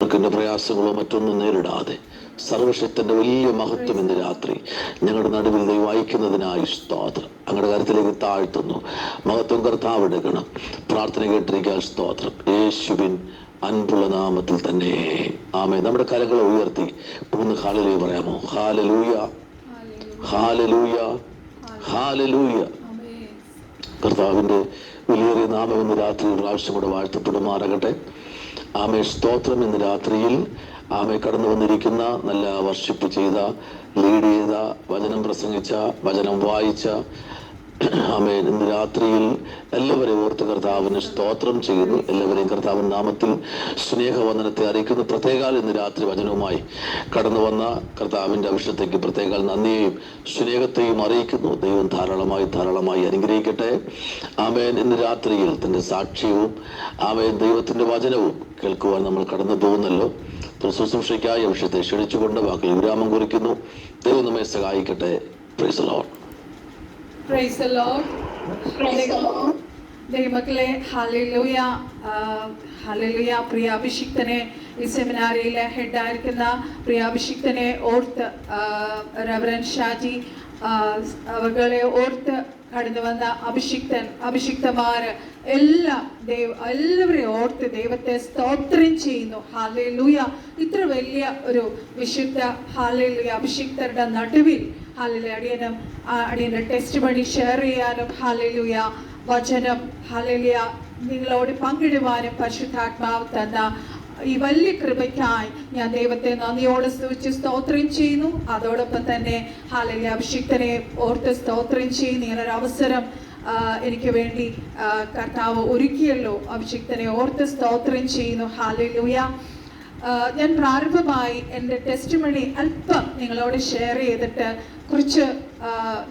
പ്രയാസങ്ങളോ മറ്റൊന്നും നേരിടാതെ സർവശക്തന്റെ വലിയ മഹത്വം ഇന്ന് രാത്രി ഞങ്ങളുടെ നടുവിൽ ദൈവം വായിക്കുന്നതിനായി സ്തോത്രം. അങ്ങയുടെ കാര്യത്തിലേക്ക് താഴ്ത്തുന്നു. മഹത്വം കർത്താവ് എടുക്കണം. പ്രാർത്ഥന കേട്ടിരിക്കാൻ സ്തോത്രം. യേശുവിൻ അൻപുള്ള നാമത്തിൽ തന്നെ ആമേൻ. നമ്മുടെ കരങ്ങളെ ഉയർത്തി ഒന്ന് ഹല്ലേലൂയ പറയാമോ? Hallelujah, hallelujah, hallelujah. കർത്താവിന്റെ വലിയേറിയ നാമം ഇന്ന് രാത്രി പ്രാവശ്യം കൂടെ വാഴ്ത്തപ്പെടുമാറാകട്ടെ. ആമേ സ്തോത്രം. ഇന്ന് രാത്രിയിൽ ആമേ കടന്നു വന്നിരിക്കുന്ന നല്ല വർഷിപ്പ് ചെയ്ത, ലീഡ് ചെയ്ത, വചനം പ്രസംഗിച്ച, വചനം വായിച്ച ആമേൻ ഇന്ന് രാത്രിയിൽ എല്ലാവരെയും ഓർത്ത് കർത്താവിന് സ്തോത്രം ചെയ്യുന്നു. എല്ലാവരെയും കർത്താവിന്റെ നാമത്തിൽ സ്നേഹവന്ദനത്തെ അറിയിക്കുന്നു. പ്രത്യേകാൽ ഇന്ന് രാത്രി വചനവുമായി കടന്നു വന്ന കർത്താവിന്റെ അഭിഷേകത്തേക്ക് പ്രത്യേകാൽ നന്ദിയെയും സ്നേഹത്തെയും അറിയിക്കുന്നു. ദൈവം ധാരാളമായി അനുഗ്രഹിക്കട്ടെ. ആമേൻ. ഇന്ന് രാത്രിയിൽ തന്റെ സാക്ഷ്യവും ആമേൻ ദൈവത്തിന്റെ വചനവും കേൾക്കുവാൻ നമ്മൾ കടന്നു പോകുന്നല്ലോ. ശുശ്രൂഷയ്ക്കായി അഭിഷേകത്തെ ക്ഷണിച്ചുകൊണ്ട് വാക്കിൽ വിരാമം കുറിക്കുന്നു. ദൈവം നമ്മെ സഹായിക്കട്ടെ. Praise the Lord. Praise the Lord. ദൈവമക്കളെ, ഹല്ലേലൂയ, ഹല്ലേലൂയ. പ്രിയ അഭിഷിക്തനെ, ഈ സെമിനാരിയിലെ ഹെഡായിരിക്കുന്ന പ്രിയ അഭിഷിക്തനെ ഓർത്ത്, റവറൻ ഷാജി അവകളെ ഓർത്ത് കടന്നു വന്ന അഭിഷിക്തമാര് എല്ലാവരെയും ഓർത്ത് ദൈവത്തെ സ്തോത്രം ചെയ്യുന്നു. ഹല്ലേലൂയ. ഇത്ര വലിയ ഒരു വിശുദ്ധ ഹല്ലേലൂയ അഭിഷിക്തരുടെ നടുവിൽ ഹല്ലേലൂയ അടിയന്റെ ടെസ്റ്റ് മണി ഷെയർ ചെയ്യാനും ഹല്ലേലൂയ വചനം ഹല്ലേലൂയ നിങ്ങളോട് പങ്കിടുവാനും പരിശുദ്ധാത്മാവ് തന്ന ഈ വലിയ കൃപയ്ക്കായി ഞാൻ ദൈവത്തെ നന്ദിയോടെ സ്തുതിച്ച് സ്തോത്രം ചെയ്യുന്നു. അതോടൊപ്പം തന്നെ ഹല്ലേലൂയ അഭിഷിക്തനെ ഓർത്ത് സ്തോത്രം ചെയ്യുന്നു. ഇങ്ങനൊരു അവസരം എനിക്ക് വേണ്ടി കർത്താവ് ഒരുക്കിയല്ലോ. അഭിഷിക്തനെ ഓർത്ത് സ്തോത്രം ചെയ്യുന്നു. ഹല്ലേലൂയ. ഞാൻ പ്രാരംഭമായി എൻ്റെ ടെസ്റ്റ് മണി അല്പം നിങ്ങളോട് ഷെയർ ചെയ്തിട്ട് കുറച്ച്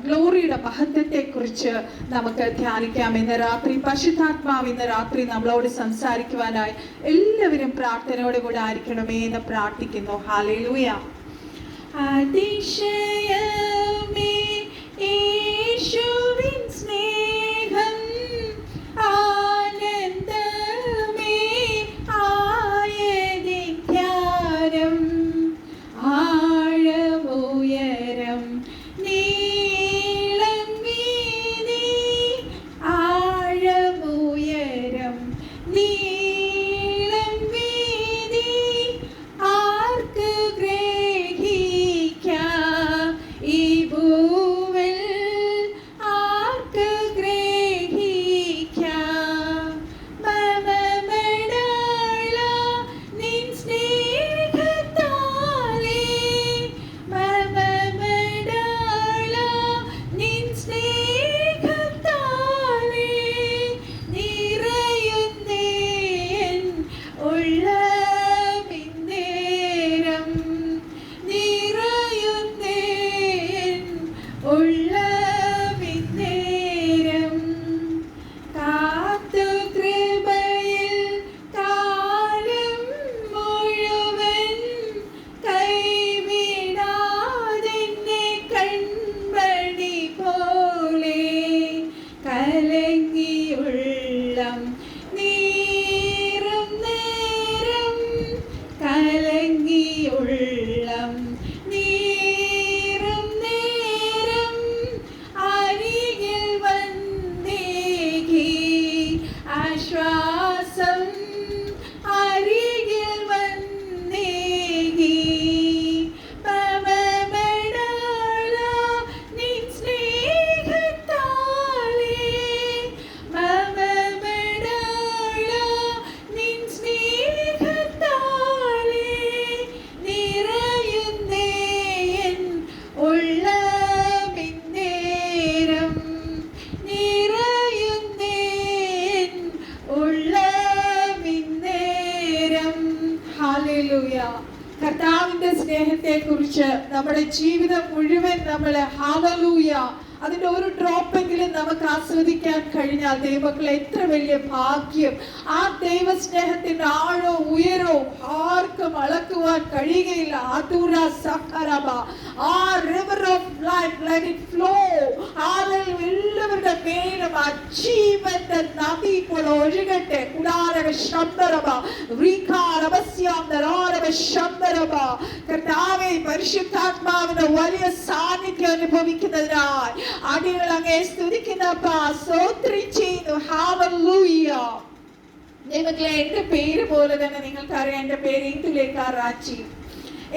ഗ്ലോറിയുടെ മഹത്വത്തെക്കുറിച്ച് നമുക്ക് ധ്യാനിക്കാം. ഇന്ന് രാത്രി പരിശുദ്ധാത്മാവ് ഇന്ന് രാത്രി നമ്മളോട് സംസാരിക്കുവാനായി എല്ലാവരും പ്രാർത്ഥനയോടെ കൂടെ ആയിരിക്കണമേ എന്ന് പ്രാർത്ഥിക്കുന്നു. ഹല്ലേലൂയ. അതിശയമേ യേശുവിൻ സ്നേഹം, ആനന്ദമേ ആയതിൻ ധ്യാനം, ആഴമുയരം നീളം വീതി, ആഴമുയരം നീളം വീതി, ആർക്ക് ഗ്രഹിക്കാം ഈ ഭൂവിൽ, ആർക്ക് ഗ്രഹിക്കാം. മമമടള നിൻ സ്നേഹത്താലേ, മമമടള നിൻ സ്നേഹത്താലേ, നിറയുന്നേ എൻ ഉള്ളമിന്നേരം, നിറയുന്നേ എൻ ഉള്ളമിന്നേരം. കാത്തു കൃപയിൽ കാലം മുഴുവൻ, കൈവിടാതെന്നെ കൺമണി പോലെ, കലങ്ങിയുള്ളം നീറും നേരം, കലങ്ങിയുള്ളം നീറും നേരം, അരികിൽ വന്നേകി ആശ്വാസം, അരികിൽ വന്നേകി. മമമടള നിൻ സ്നേഹത്താലേ, മമമടള നിൻ സ്നേഹത്താലേ, നിറയുന്നേ എൻ ഉള്ളമിന്നേരം, നിറയുന്നേ എൻ ഉള്ളമിന്നേരം. ഹല്ലേലൂയ. കർത്താവിന്റെ സ്നേഹത്തെ കുറിച്ച് നമ്മുടെ ജീവിതം മുഴുവൻ നമ്മൾ ഹല്ലേലൂയ അതിന്റെ ഒരു ഡ്രോപ്പെങ്കിലും നമുക്ക് ആസ്വദിക്കാൻ കഴിഞ്ഞാൽ ദൈവമക്കളെ എത്ര വലിയ ഭാഗ്യം. ആ ദൈവസ്നേഹത്തിന്റെ ആഴവും ഉയരവും ആർക്കും അളക്കുവാൻ കഴിയുകയില്ല. ആതുര സഖരബ, ആ river of life, let it flow. എല്ലാവരുടെ മേലും ആ ജീവന്റെ നദി ഇപ്പോൾ ഒഴുകട്ടെ. കുടാരക ശബ്ദരബ, റീകാരവസ്യാന്തരാരവ ശബ്ദരബ. കർത്താവേ, പരിശുദ്ധാത്മാവിന്റെ വലിയ സാന്നിധ്യം അനുഭവിക്കുന്നതിനായി അടികൾ അങ്ങേ സ്തുതിക്കുന്നപ്പ, സ്തോത്രം ചെയ്യുന്നു. ഹല്ലേലൂയ. ദൈവമക്കളെ, എന്റെ പേര് പോലെ തന്നെ നിങ്ങൾക്കറിയാം, എന്റെ പേര് ഇന്ദുലേഖ റാച്ചി.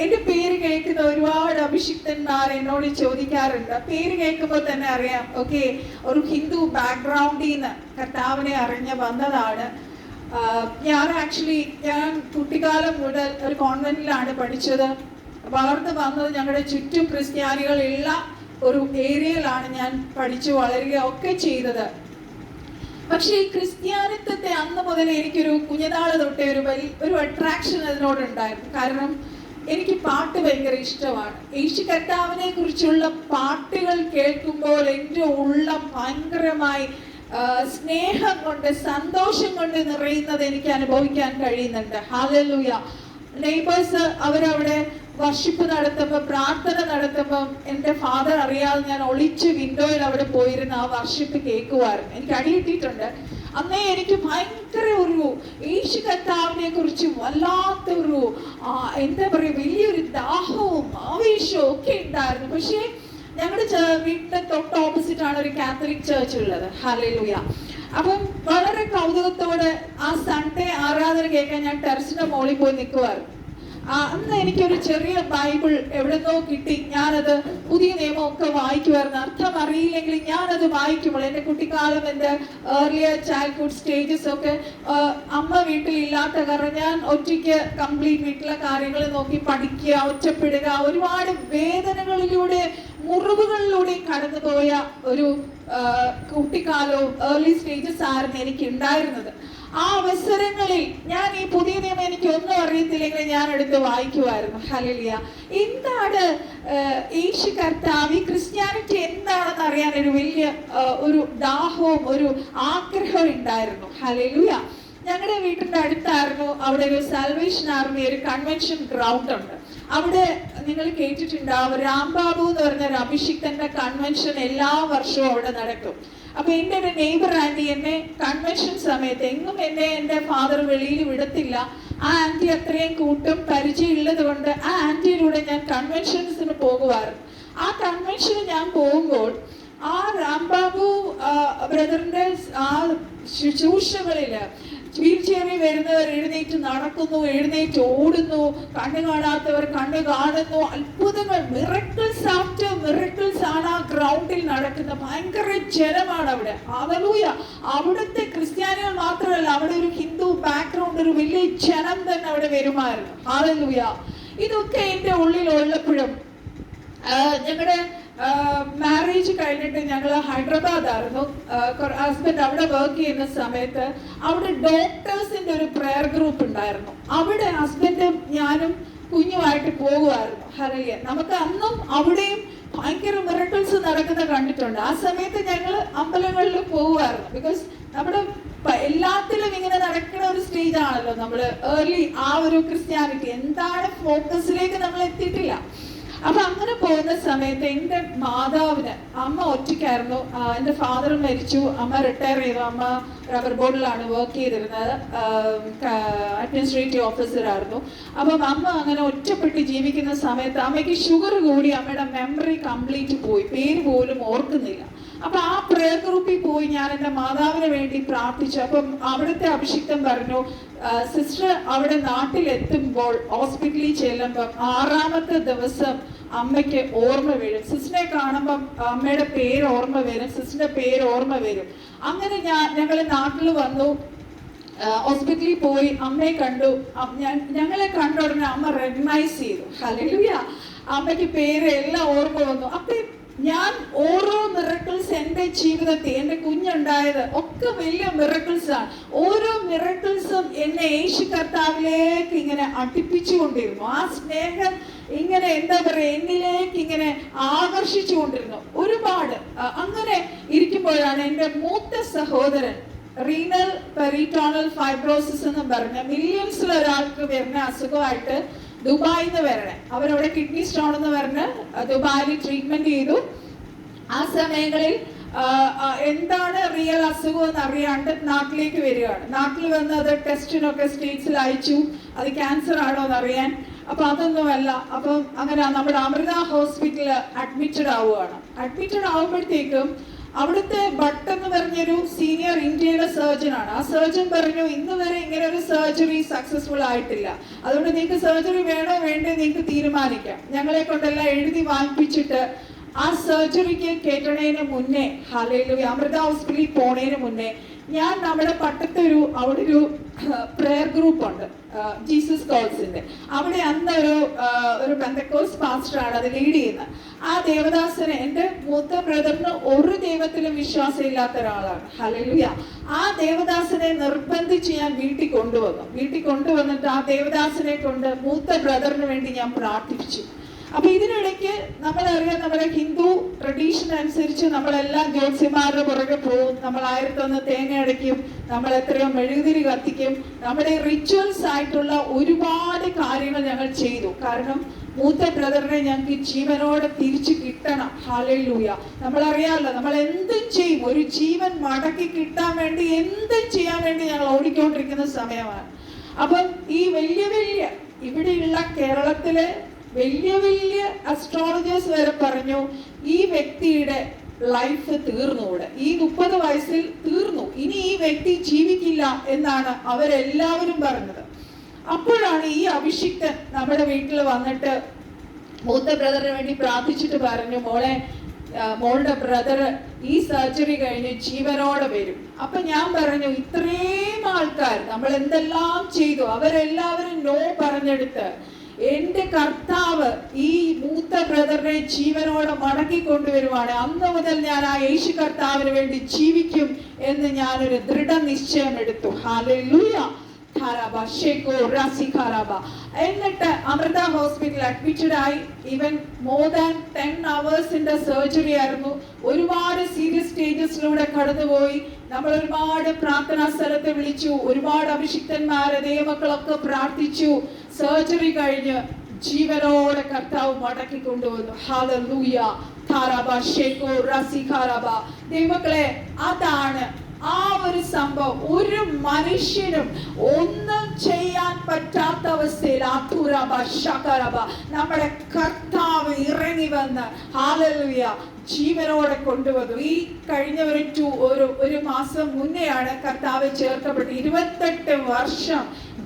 എന്റെ പേര് കേൾക്കുന്ന ഒരുപാട് അഭിഷിക്തന്മാർ എന്നോട് ചോദിക്കാറുണ്ട്. പേര് കേൾക്കുമ്പോൾ തന്നെ അറിയാം, ഓക്കെ, ഒരു ഹിന്ദു ബാക്ക്ഗ്രൗണ്ടിൽ നിന്ന് കർത്താവിനെ അറിഞ്ഞ് വന്നതാണ്. ഞാൻ കുട്ടിക്കാലം മുതൽ ഒരു കോൺവെന്റിലാണ് പഠിച്ചത്. വളർന്നു വന്നത് ഞങ്ങളുടെ ചുറ്റും ക്രിസ്ത്യാനികളുള്ള ഒരു ഏരിയയിലാണ് ഞാൻ പഠിച്ചു വളരുക ഒക്കെ ചെയ്തത്. പക്ഷെ ഈ ക്രിസ്ത്യാനിത്വത്തെ അന്ന് മുതൽ എനിക്കൊരു കുഞ്ഞനാള് തൊട്ടേ ഒരു അട്രാക്ഷൻ അതിനോടുണ്ടായിരുന്നു. കാരണം എനിക്ക് പാട്ട് ഭയങ്കര ഇഷ്ടമാണ്. യേശു കർത്താവിനെ കുറിച്ചുള്ള പാട്ടുകൾ കേൾക്കുമ്പോൾ എൻ്റെ ഉള്ളം ഭയങ്കരമായി സ്നേഹം കൊണ്ട് സന്തോഷം കൊണ്ട് നിറയുന്നത് എനിക്ക് അനുഭവിക്കാൻ കഴിയുന്നുണ്ട്. ഹല്ലേലൂയ. നെയ്ബേഴ്സ് അവരവിടെ വർഷിപ്പ് നടത്തുമ്പോൾ, പ്രാർത്ഥന നടത്തുമ്പോൾ എൻ്റെ ഫാദർ അറിയാതെ ഞാൻ ഒളിച്ച് വിൻഡോയിൽ അവിടെ പോയിരുന്ന ആ വർഷിപ്പ് കേൾക്കുമായിരുന്നു. എനിക്ക് അടിയിട്ടിട്ടുണ്ട്. അന്നേ എനിക്ക് ഭയങ്കര ഒരു യേശു കർത്താവിനെ കുറിച്ച് വല്ലാത്തൊരു എന്താ പറയുക, വലിയൊരു ദാഹവും ആവേശവും ഒക്കെ ഉണ്ടായിരുന്നു. പക്ഷേ ഞങ്ങളുടെ വീടിന്റെ തൊട്ട് ഓപ്പോസിറ്റ് ആണ് ഒരു കാത്തലിക് ചർച്ച് ഉള്ളത്. ഹല്ലേലൂയ. അപ്പം വളരെ കൗതുകത്തോടെ ആ സൺഡേ ആരാധന കേൾക്കാൻ ഞാൻ ടെറസിന്റെ മുകളിൽ പോയി നിൽക്കുമായിരുന്നു. അന്ന് എനിക്കൊരു ചെറിയ ബൈബിൾ എവിടെന്നോ കിട്ടി. ഞാനത് പുതിയ നിയമമൊക്കെ വായിക്കുമായിരുന്നു. അർത്ഥം അറിയില്ലെങ്കിൽ ഞാനത് വായിക്കുമ്പോൾ എൻ്റെ കുട്ടിക്കാലം, എൻ്റെ ഏർലിയർ ചൈൽഡ്ഹുഡ് സ്റ്റേജസ് ഒക്കെ അമ്മ വീട്ടിലില്ലാത്ത കാരണം ഞാൻ ഒറ്റയ്ക്ക് കംപ്ലീറ്റ് വീട്ടിലെ കാര്യങ്ങൾ നോക്കി പഠിക്കുക, ഒറ്റപ്പെടുക, ഒരുപാട് വേദനകളിലൂടെ മുറിവുകളിലൂടെ കടന്നുപോയ ഒരു കുട്ടിക്കാലവും ഏർലി സ്റ്റേജസ് ആയിരുന്നു എനിക്ക് ഉണ്ടായിരുന്നത്. ആ അവസരങ്ങളിൽ ഞാൻ ഈ പുതിയ നിയമം എനിക്ക് ഒന്നും അറിയത്തില്ലെങ്കിൽ ഞാൻ എടുത്ത് വായിക്കുമായിരുന്നു. ഹല്ലേലൂയ. എന്താണ് യേശു കർത്താവ്, ഈ ക്രിസ്ത്യാനിറ്റി എന്താണെന്ന് അറിയാൻ ഒരു വലിയ ഒരു ദാഹവും ഒരു ആഗ്രഹവും ഉണ്ടായിരുന്നു. ഹല്ലേലൂയ. ഞങ്ങളുടെ വീട്ടിന്റെ അടുത്തായിരുന്നു അവിടെ ഒരു സാൽവേഷൻ ആർമി ഒരു കൺവെൻഷൻ ഗ്രൗണ്ട് ഉണ്ട്. അവിടെ നിങ്ങൾ കേട്ടിട്ടുണ്ടാവും, രാംബാബു എന്ന് പറഞ്ഞ ഒരു അഭിഷിക്തന്റെ കൺവെൻഷൻ എല്ലാ വർഷവും അവിടെ നടക്കും. അപ്പൊ എൻ്റെ ഒരു നെയ്ബർ ആന്റി എന്നെ കൺവെൻഷൻ സമയത്ത് എങ്ങും എൻ്റെ ഫാദർ വെളിയിൽ വിടത്തില്ല. ആ ആന്റി അത്രയും കൂട്ടും പരിചയമുള്ളത് കൊണ്ട് ആ ആന്റിയിലൂടെ ഞാൻ കൺവെൻഷൻസിന് പോകുമായിരുന്നു. ആ കൺവെൻഷന് ഞാൻ പോകുമ്പോൾ ആ രാംബാബു ബ്രദറിന്റെ ആ ശുശ്രൂഷകളില് വീൽ ചെയറിൽ വരുന്നവർ എഴുന്നേറ്റ് നടക്കുന്നു, എഴുന്നേറ്റ് ഓടുന്നു, കണ്ണു കാണാത്തവർ കണ്ണു കാണുന്നു. അത്ഭുതങ്ങൾ, മിറക്കിൾസ് ആഫ്റ്റർ മിറക്കിൾസ് ആണ് ആ ഗ്രൗണ്ടിൽ നടക്കുന്നത്. ഭയങ്കര ജനമാണ് അവിടെ. ഹല്ലേലൂയ. അവിടുത്തെ ക്രിസ്ത്യാനികൾ മാത്രമല്ല, അവിടെ ഒരു ഹിന്ദു ബാക്ക്ഗ്രൗണ്ട് ഒരു വലിയ ജനം തന്നെ അവിടെ വരുമായിരുന്നു. ഹല്ലേലൂയ. ഇതൊക്കെ എൻ്റെ ഉള്ളിൽ ഉള്ളപ്പോഴും ഞങ്ങളുടെ മാരേജ് കഴിഞ്ഞിട്ട് ഞങ്ങൾ ഹൈദരാബാദായിരുന്നു. ഹസ്ബൻഡ് അവിടെ വർക്ക് ചെയ്യുന്ന സമയത്ത് അവിടെ ഡോക്ടേഴ്സിന്റെ ഒരു പ്രെയർ ഗ്രൂപ്പ് ഉണ്ടായിരുന്നു. അവിടെ ഹസ്ബൻഡും ഞാനും കുഞ്ഞുമായിട്ട് പോകുമായിരുന്നു. ഹല്ലേലൂയ. നമുക്ക് അന്നും അവിടെയും ഭയങ്കര മിറക്കിൾസ് നടക്കുന്ന കണ്ടിട്ടുണ്ട്. ആ സമയത്ത് ഞങ്ങൾ അമ്പലങ്ങളിൽ പോകുമായിരുന്നു. ബിക്കോസ് നമ്മുടെ എല്ലാത്തിലും ഇങ്ങനെ നടക്കുന്ന ഒരു സ്റ്റേജ് ആണല്ലോ നമ്മൾ ഏർലി. ആ ഒരു ക്രിസ്ത്യാനിറ്റി എന്താണ് ഫോക്കസിലേക്ക് നമ്മൾ എത്തിയിട്ടില്ല. അപ്പൊ അങ്ങനെ പോകുന്ന സമയത്ത് എൻ്റെ മാതാവിന്, അമ്മ ഒറ്റയ്ക്കായിരുന്നു. എൻ്റെ ഫാദർ മരിച്ചു, അമ്മ റിട്ടയർ ചെയ്തു. അമ്മ റബ്ബർ ബോർഡിലാണ് വർക്ക് ചെയ്തിരുന്നത്, അഡ്മിനിസ്ട്രേറ്റീവ് ഓഫീസർ ആയിരുന്നു. അപ്പം അമ്മ അങ്ങനെ ഒറ്റപ്പെട്ട് ജീവിക്കുന്ന സമയത്ത് അമ്മയ്ക്ക് ഷുഗർ കൂടി അമ്മയുടെ മെമ്മറി കംപ്ലീറ്റ് പോയി, പേര് പോലും ഓർക്കുന്നില്ല. അപ്പൊ ആ പ്രേയർ ഗ്രൂപ്പിൽ പോയി ഞാൻ എൻ്റെ മാതാവിന് വേണ്ടി പ്രാർത്ഥിച്ചു. അപ്പം അവിടുത്തെ അഭിഷിക്തൻ പറഞ്ഞു, സിസ്റ്റർ അവിടെ നാട്ടിലെത്തുമ്പോൾ ഹോസ്പിറ്റലിൽ ചെല്ലുമ്പം 6ാമത്തെ ദിവസം അമ്മയ്ക്ക് ഓർമ്മ വീഴും. സിസ്റ്ററിനെ കാണുമ്പം അമ്മയുടെ പേര് ഓർമ്മ വരും, സിസ്റ്ററിന്റെ പേര് ഓർമ്മ വരും. അങ്ങനെ ഞങ്ങൾ നാട്ടിൽ വന്നു, ഹോസ്പിറ്റലിൽ പോയി അമ്മയെ കണ്ടു. ഞങ്ങളെ കണ്ട ഉടനെ അമ്മ റെക്കഗ്നൈസ് ചെയ്തു. ഹല്ലേലൂയ. അമ്മയ്ക്ക് പേര് എല്ലാം ഓർമ്മ വന്നു. അപ്പൊ ഞാൻ ഓരോ മിറക്കിൾസ് എൻ്റെ ജീവിതത്തിൽ, എൻ്റെ കുഞ്ഞുണ്ടായത് ഒക്കെ വലിയ മിറക്കിൾസ് ആണ്. ഓരോ മിറക്കിൾസും എന്നെ യേശു കർത്താവിലേക്ക് ഇങ്ങനെ അടുപ്പിച്ചുകൊണ്ടിരുന്നു. ആ സ്നേഹം ഇങ്ങനെ എന്താ പറയുക, എന്നിലേക്ക് ഇങ്ങനെ ആകർഷിച്ചു കൊണ്ടിരുന്നു ഒരുപാട്. അങ്ങനെ ഇരിക്കുമ്പോഴാണ് എൻ്റെ മൂത്ത സഹോദരൻ റീനൽ പെരിറ്റോണൽ ഫൈബ്രോസിസ് എന്ന് പറഞ്ഞ മില്യൺസിൽ ഒരാൾക്ക് വരുന്ന അസുഖമായിട്ട് ദുബായിൽ നിന്ന് വരണേ. അവരവിടെ കിഡ്നി സ്റ്റോൺ എന്ന് പറഞ്ഞ് ദുബായിൽ ട്രീറ്റ്മെന്റ് ചെയ്തു. ആ സമയങ്ങളിൽ എന്താണ് റിയൽ അസുഖം എന്ന് അറിയാണ്ട് നാട്ടിലേക്ക് വരികയാണ്. നാട്ടിൽ വന്ന് അത് ടെസ്റ്റിനൊക്കെ സ്റ്റേറ്റ്സിൽ അയച്ചു, അത് ക്യാൻസർ ആണോ എന്ന് അറിയാൻ. അപ്പൊ അതൊന്നുമല്ല. അപ്പം അങ്ങനെ നമ്മുടെ അമൃത ഹോസ്പിറ്റലിൽ അഡ്മിറ്റഡ് ആവുകയാണ്. അഡ്മിറ്റഡ് ആവുമ്പോഴത്തേക്കും അവിടുത്തെ ഭട്ട് എന്ന് പറഞ്ഞൊരു സീനിയർ ഇന്ത്യയിലെ സർജൻ ആണ്. ആ സർജൻ പറഞ്ഞു, ഇന്ന് വരെ ഇങ്ങനെ ഒരു സർജറി സക്സസ്ഫുൾ ആയിട്ടില്ല, അതുകൊണ്ട് നിങ്ങൾക്ക് സർജറി വേണോ വേണ്ടേ നിങ്ങൾക്ക് തീരുമാനിക്കാം. ഞങ്ങളെ കൊണ്ടെല്ലാം എഴുതി വാങ്ങിപ്പിച്ചിട്ട് ആ സർജറിക്ക് കേട്ടണേന് മുന്നേ, ഹല്ലേലൂയ, അമൃത ഹോസ്പിറ്റലിൽ പോണേന് മുന്നേ ഞാൻ നമ്മുടെ പട്ടത്തെ അവിടെ ഒരു പ്രെയർ ഗ്രൂപ്പ് ഉണ്ട്, ജീസസ് കോൾസിന്റെ. അവിടെ അന്ന് ഒരു പെന്തക്കോസ് പാസ്റ്ററാണ് അത് ലീഡ് ചെയ്യുന്നത്. ആ ദേവദാസനെ, എൻ്റെ മൂത്ത ബ്രദറിന് ഒരു ദൈവത്തിലും വിശ്വാസം ഇല്ലാത്ത ഒരാളാണ്. ഹല്ലേലൂയ. ആ ദേവദാസനെ നിർബന്ധിച്ച് ഞാൻ വീട്ടിൽ കൊണ്ടുവന്നിട്ട് ആ ദേവദാസനെ കൊണ്ട് മൂത്ത ബ്രദറിന് വേണ്ടി ഞാൻ പ്രാർത്ഥിച്ചു. അപ്പൊ ഇതിനിടയ്ക്ക് നമ്മളറിയാം, നമ്മുടെ ഹിന്ദു ട്രഡീഷൻ അനുസരിച്ച് നമ്മളെല്ലാം ജ്യോത്സ്യന്മാരുടെ പുറകെ പോകും, നമ്മൾ 1001 തേങ്ങ അടയ്ക്കും, നമ്മൾ എത്രയോ മെഴുകുതിരി കത്തിക്കും. നമ്മുടെ റിച്വൽസ് ആയിട്ടുള്ള ഒരുപാട് കാര്യങ്ങൾ ഞങ്ങൾ ചെയ്തു. കാരണം മൂത്ത ബ്രദറിനെ ഞങ്ങൾക്ക് ജീവനോടെ തിരിച്ചു കിട്ടണം. ഹല്ലേലൂയ. നമ്മളറിയാമല്ലോ, നമ്മൾ എന്തും ചെയ്യും, ഒരു ജീവൻ മടക്കി കിട്ടാൻ വേണ്ടി എന്തും ചെയ്യാൻ വേണ്ടി ഞങ്ങൾ ഓടിക്കൊണ്ടിരിക്കുന്ന സമയമാണ്. അപ്പം ഈ വലിയ ഇവിടെയുള്ള കേരളത്തിലെ വലിയ അസ്ട്രോളജേഴ്സ് വരെ പറഞ്ഞു, ഈ വ്യക്തിയുടെ ലൈഫ് തീർന്നുകൂടെ, ഈ 30 വയസ്സിൽ തീർന്നു, ഇനി ഈ വ്യക്തി ജീവിക്കില്ല എന്നാണ് അവരെല്ലാവരും പറഞ്ഞത്. അപ്പോഴാണ് ഈ അഭിഷിക്തൻ നമ്മുടെ വീട്ടിൽ വന്നിട്ട് മൂത്ത ബ്രദറിന് വേണ്ടി പ്രാർത്ഥിച്ചിട്ട് പറഞ്ഞു, മോളുടെ ബ്രദർ ഈ സർജറി കഴിഞ്ഞ് ജീവനോടെ വരും. അപ്പൊ ഞാൻ പറഞ്ഞു, ഇത്രയും ആൾക്കാർ നമ്മൾ എന്തെല്ലാം ചെയ്തു, അവരെല്ലാവരും നോ പറഞ്ഞെടുത്ത് എന്റെ കർത്താവ് ഈ മൂത്ത ബ്രദറിനെ ജീവനോടെ മടക്കി കൊണ്ടുവരുവാണ്. അന്ന് മുതൽ ഞാൻ ആ യേശു കർത്താവിന് വേണ്ടി ജീവിക്കും എന്ന് ഞാനൊരു ദൃഢനിശ്ചയം എടുത്തു. ഹല്ലേലൂയ. എന്നിട്ട് അമൃത ഹോസ്പിറ്റലിൽ അഡ്മിറ്റഡ് ആയി. Even more than 10 hours surgery ആയിരുന്നു. ഒരുപാട് സീരിയസ് സ്റ്റേജസിലൂടെ കടന്നുപോയി. നമ്മൾ ഒരുപാട് പ്രാർത്ഥനാ സ്ഥലത്ത് വിളിച്ചു, ഒരുപാട് അഭിഷിക്തന്മാരെ ദൈവമക്കളൊക്കെ പ്രാർത്ഥിച്ചു. സർജറി കഴിഞ്ഞ് ജീവനോടെ കർത്താവ് മടക്കി കൊണ്ടുവന്നു. ഹല്ലേലൂയ. ദൈവമക്കളെ, അതാണ് ആ ഒരു സംഭവം. ഒരു മനുഷ്യനും ഒന്നും ചെയ്യാൻ പറ്റാത്ത അവസ്ഥയിൽ നമ്മുടെ കർത്താവ് ഇറങ്ങി വന്ന് ഹല്ലേലൂയ ജീവനോടെ കൊണ്ടുവന്നു. ഈ കഴിഞ്ഞ ഒരു മാസം മുന്നെയാണ് കർത്താവ് ചേർക്കപ്പെട്ട് 28 വർഷം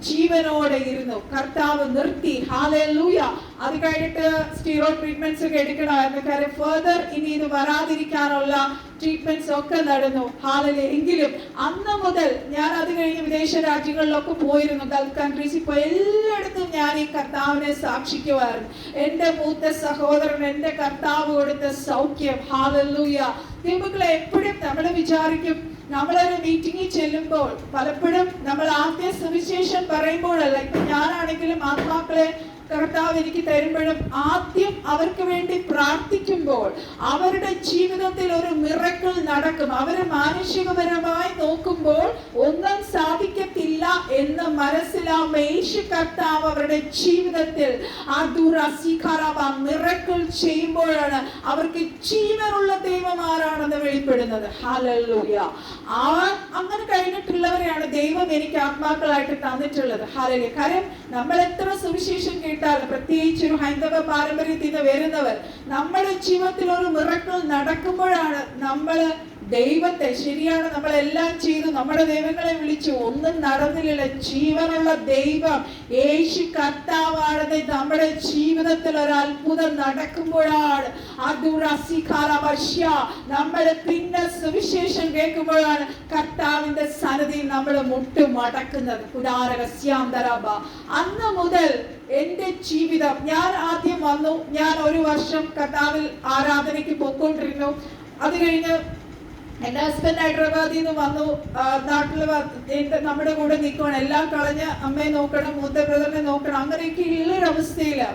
ജീവനോടെ ഇരുന്നു. കർത്താവ് നിർത്തി. ഹല്ലേലൂയ. അത് കഴിഞ്ഞിട്ട് സ്റ്റീറോയിഡ് ട്രീറ്റ്മെന്റ്സ് ഒക്കെ എടുക്കണമായിരുന്നു. കാര്യം ഫർദർ ഇനി ഇത് വരാതിരിക്കാനുള്ള ട്രീറ്റ്മെന്റ്സ് ഒക്കെ നടന്നു. ഹല്ലേലൂയ. എങ്കിലും അന്ന് മുതൽ ഞാൻ അത് കഴിഞ്ഞ് വിദേശ രാജ്യങ്ങളിലൊക്കെ പോയിരുന്നു, ഗൾഫ് കൺട്രീസിൽ പോയി. എല്ലായിടത്തും ഞാൻ ഈ കർത്താവിനെ സാക്ഷിക്കുമായിരുന്നു. എൻ്റെ മൂത്ത സഹോദരൻ എൻ്റെ കർത്താവ് കൊടുത്ത സൗഖ്യം. ഹല്ലേലൂയ. ദൈവമക്കളെ, എപ്പോഴും നമ്മൾ വിചാരിക്കും, നമ്മളൊരു മീറ്റിംഗിൽ ചെല്ലുമ്പോൾ പലപ്പോഴും നമ്മൾ ആദ്യ സുവിശേഷം പറയുമ്പോഴല്ല, ഇപ്പൊ ഞാനാണെങ്കിലും ആത്മാക്കളെ കർത്താവ് എനിക്ക് തരുമ്പോഴും ആദ്യം അവർക്ക് വേണ്ടി പ്രാർത്ഥിക്കുമ്പോൾ അവരുടെ ജീവിതത്തിൽ ഒരു മിറക്കിൾ നടക്കും. അവരെ മാനുഷികപരമായി നോക്കുമ്പോൾ ഒന്നും സാധിക്കത്തില്ല എന്ന് മനസ്സിലാവുമ്പോൾ യേശു കർത്താവ് അവരുടെ ജീവിതത്തിൽ മിറക്കിൾ ചെയ്യുമ്പോഴാണ് അവർക്ക് ജീവനുള്ള ദൈവമാരാണെന്ന് വെളിപ്പെടുന്നത്. ഹല്ലേലൂയ. അങ്ങനെ കഴിഞ്ഞിട്ടുള്ളവരെയാണ് ദൈവം എനിക്ക് ആത്മാക്കളായിട്ട് തന്നിട്ടുള്ളത്. ഹല്ലേലൂയ. കാര്യം നമ്മൾ എത്ര സുവിശേഷം കേട്ടാലും, പ്രത്യേകിച്ച് ഒരു ഹൈന്ദവ പാരമ്പര്യത്തിൽ നിന്ന് വരുന്നവർ, നമ്മുടെ ജീവിതത്തിൽ ഒരു മിറക്കിൾ നടക്കുമ്പോഴാണ് നമ്മൾ ദൈവത്തെ, ശരിയാണ് നമ്മളെല്ലാം ചെയ്തു, നമ്മുടെ ദൈവങ്ങളെ വിളിച്ചു, ഒന്നും നടന്നില്ല. ജീവനുള്ള ദൈവം യേശു കർത്താവാണ് നമ്മുടെ ജീവിതത്തിൽ ഒരു അത്ഭുതം നടക്കുമ്പോഴാണ്, നമ്മൾ പിന്നെ സുവിശേഷം കേൾക്കുമ്പോഴാണ് കർത്താവിന്റെ സന്നിധിയിൽ നമ്മൾ മുട്ടുമടക്കുന്നത്. അന്ന് മുതൽ എന്റെ ജീവിതം, ഞാൻ ആദ്യം വന്നു, ഞാൻ 1 വർഷം കർത്താവിൽ ആരാധനയ്ക്ക് പോയിക്കൊണ്ടിരുന്നു. അത് കഴിഞ്ഞ് എന്റെ ഹസ്ബൻഡ് ഹൈദരാബാദിൽ നിന്ന് വന്നു, നാട്ടില് നമ്മുടെ കൂടെ നിൽക്കണം, എല്ലാം കളഞ്ഞ് അമ്മയെ നോക്കണം, മൂത്ത ബ്രദറിനെ നോക്കണം, അങ്ങനെയൊക്കെ ഉള്ളൊരവസ്ഥയില്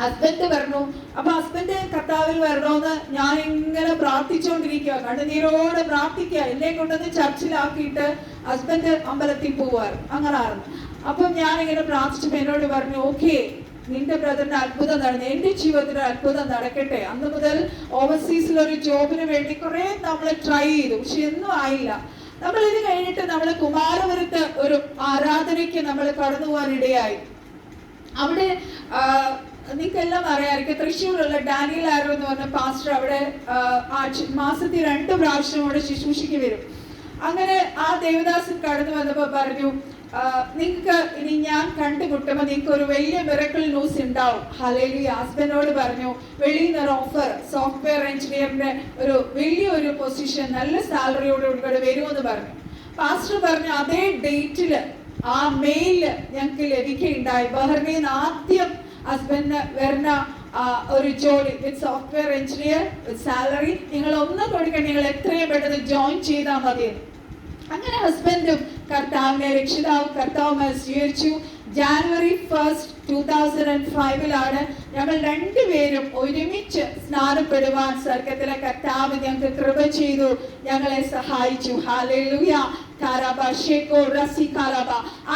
ഹസ്ബൻഡ് വരണു. അപ്പൊ ഹസ്ബൻഡ് കർത്താവിൽ വരണമെന്ന് ഞാൻ ഇങ്ങനെ പ്രാർത്ഥിച്ചുകൊണ്ടിരിക്കുക, കണ്ണുനീരോടെ പ്രാർത്ഥിക്കുക. എന്നെ കൊണ്ടുവന്ന് ചർച്ചിലാക്കിയിട്ട് ഹസ്ബൻഡ് അമ്പലത്തിൽ പോവാറ്, അങ്ങനായിരുന്നു. അപ്പം ഞാനിങ്ങനെ പ്രാർത്ഥിച്ചപ്പോ എന്നോട് പറഞ്ഞു, ഓക്കെ, നിന്റെ ബ്രദറിന്റെ അത്ഭുതം നടന്നു, എന്റെ ജീവിതത്തിൽ അത്ഭുതം നടക്കട്ടെ. അന്ന് മുതൽ ഓവർസീസിൽ ഒരു ജോബിന് വേണ്ടി കുറെ നമ്മൾ ട്രൈ ചെയ്തു, പക്ഷെ ഒന്നും ആയില്ല. നമ്മൾ ഇത് കഴിഞ്ഞിട്ട് നമ്മൾ കുമാരപുരത്ത് ഒരു ആരാധനയ്ക്ക് നമ്മൾ കടന്നു പോകാനിടയായി. അവിടെ നിങ്ങൾക്കെല്ലാം അറിയാമായിരിക്കും, തൃശ്ശൂരുള്ള ഡാനിയൽ ആരോ എന്ന് പറഞ്ഞ പാസ്റ്റർ അവിടെ മാസത്തിൽ 2 പ്രാവശ്യം അവിടെ ശുശ്രൂഷയ്ക്ക് വരും. അങ്ങനെ ആ ദേവദാസൻ കടന്നു വന്നപ്പോ പറഞ്ഞു, നിങ്ങൾക്ക് ഇനി ഞാൻ കണ്ടുമുട്ടുമ്പോ നിങ്ങൾക്ക് ഒരു വലിയ മിറക്കിൾ ന്യൂസ് ഉണ്ടാവും. ഹല്ലേലൂയ. ഹസ്ബൻഡോട് പറഞ്ഞു, വെളിയിൽ നിന്ന് ഒരു ഓഫർ, സോഫ്റ്റ്വെയർ എഞ്ചിനീയറിന്റെ ഒരു വലിയൊരു പൊസിഷൻ, നല്ല സാലറിയോട് കൂടെ വരുമെന്ന് പറഞ്ഞു. പാസ്റ്റർ പറഞ്ഞു, അതേ ഡേറ്റില് ആ മെയില് ഞങ്ങൾക്ക് ലഭിക്കുകയുണ്ടായി. ബഹ്റിനിൽ നിന്ന് ആദ്യം ഹസ്ബൻഡിന് വരുന്ന ഒരു ജോലി വിത്ത് സോഫ്റ്റ്വെയർ എഞ്ചിനീയർ വിത്ത് സാലറി, നിങ്ങൾ ഒന്നും കൊടുക്കണം, നിങ്ങൾ എത്രയും പെട്ടെന്ന് ജോയിൻ ചെയ്താൽ മതി. അങ്ങനെ ഹസ്ബൻഡും കർത്താവിനെ രക്ഷിതാവും കർത്താവുമായി സ്വീകരിച്ചു. ജാനുവരി 1, 2005 ഞങ്ങൾ 2 പേരും ഒരുമിച്ച് സ്നാനപ്പെടുവാൻ സ്വർഗ്ഗത്തിലെ കർത്താവ് ഞങ്ങൾക്ക് കൃപ ചെയ്തു, ഞങ്ങളെ സഹായിച്ചു. ഹല്ലേലൂയ.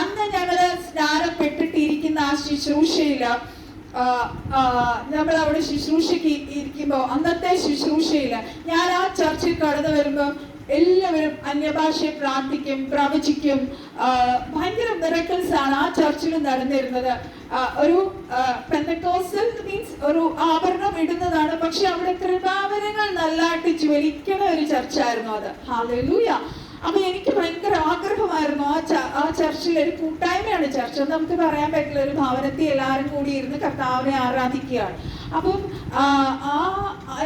അന്ന് ഞങ്ങള് സ്നാനപ്പെട്ടിട്ടിരിക്കുന്ന ആ ശുശ്രൂഷയില് നമ്മൾ അവിടെ ശുശ്രൂഷയ്ക്ക് ഇരിക്കുമ്പോ, അന്നത്തെ ശുശ്രൂഷയില് ഞാൻ ആ ചർച്ചിൽ കടന്നു വരുമ്പോ എല്ലാവരും അന്യഭാഷയെ പ്രാർത്ഥിക്കും, പ്രവചിക്കും. ഭയങ്കര മിറക്കിൾസ് ആണ് ആ ചർച്ചിൽ നടന്നിരുന്നത്. ഒരു പെന്തക്കോസ്റ്റൽ മീൻസ് ഒരു ആഭരണം ഇടുന്നതാണ്, പക്ഷെ അവിടെ കൃപാവരങ്ങൾ നല്ലതായിട്ട് ജ്വലിക്കുന്ന ഒരു ചർച്ചായിരുന്നു അത്. ഹല്ലേലൂയ. അപ്പൊ എനിക്ക് ഭയങ്കര ആഗ്രഹമായിരുന്നു ആ ചർച്ചിൽ ഒരു കൂട്ടായ്മയാണ് ചർച്ച, നമുക്ക് പറയാൻ പറ്റില്ല, ഒരു ഭവനത്തിൽ എല്ലാവരും കൂടി ഇരുന്ന് കർത്താവിനെ ആരാധിക്കുകയാണ്. അപ്പം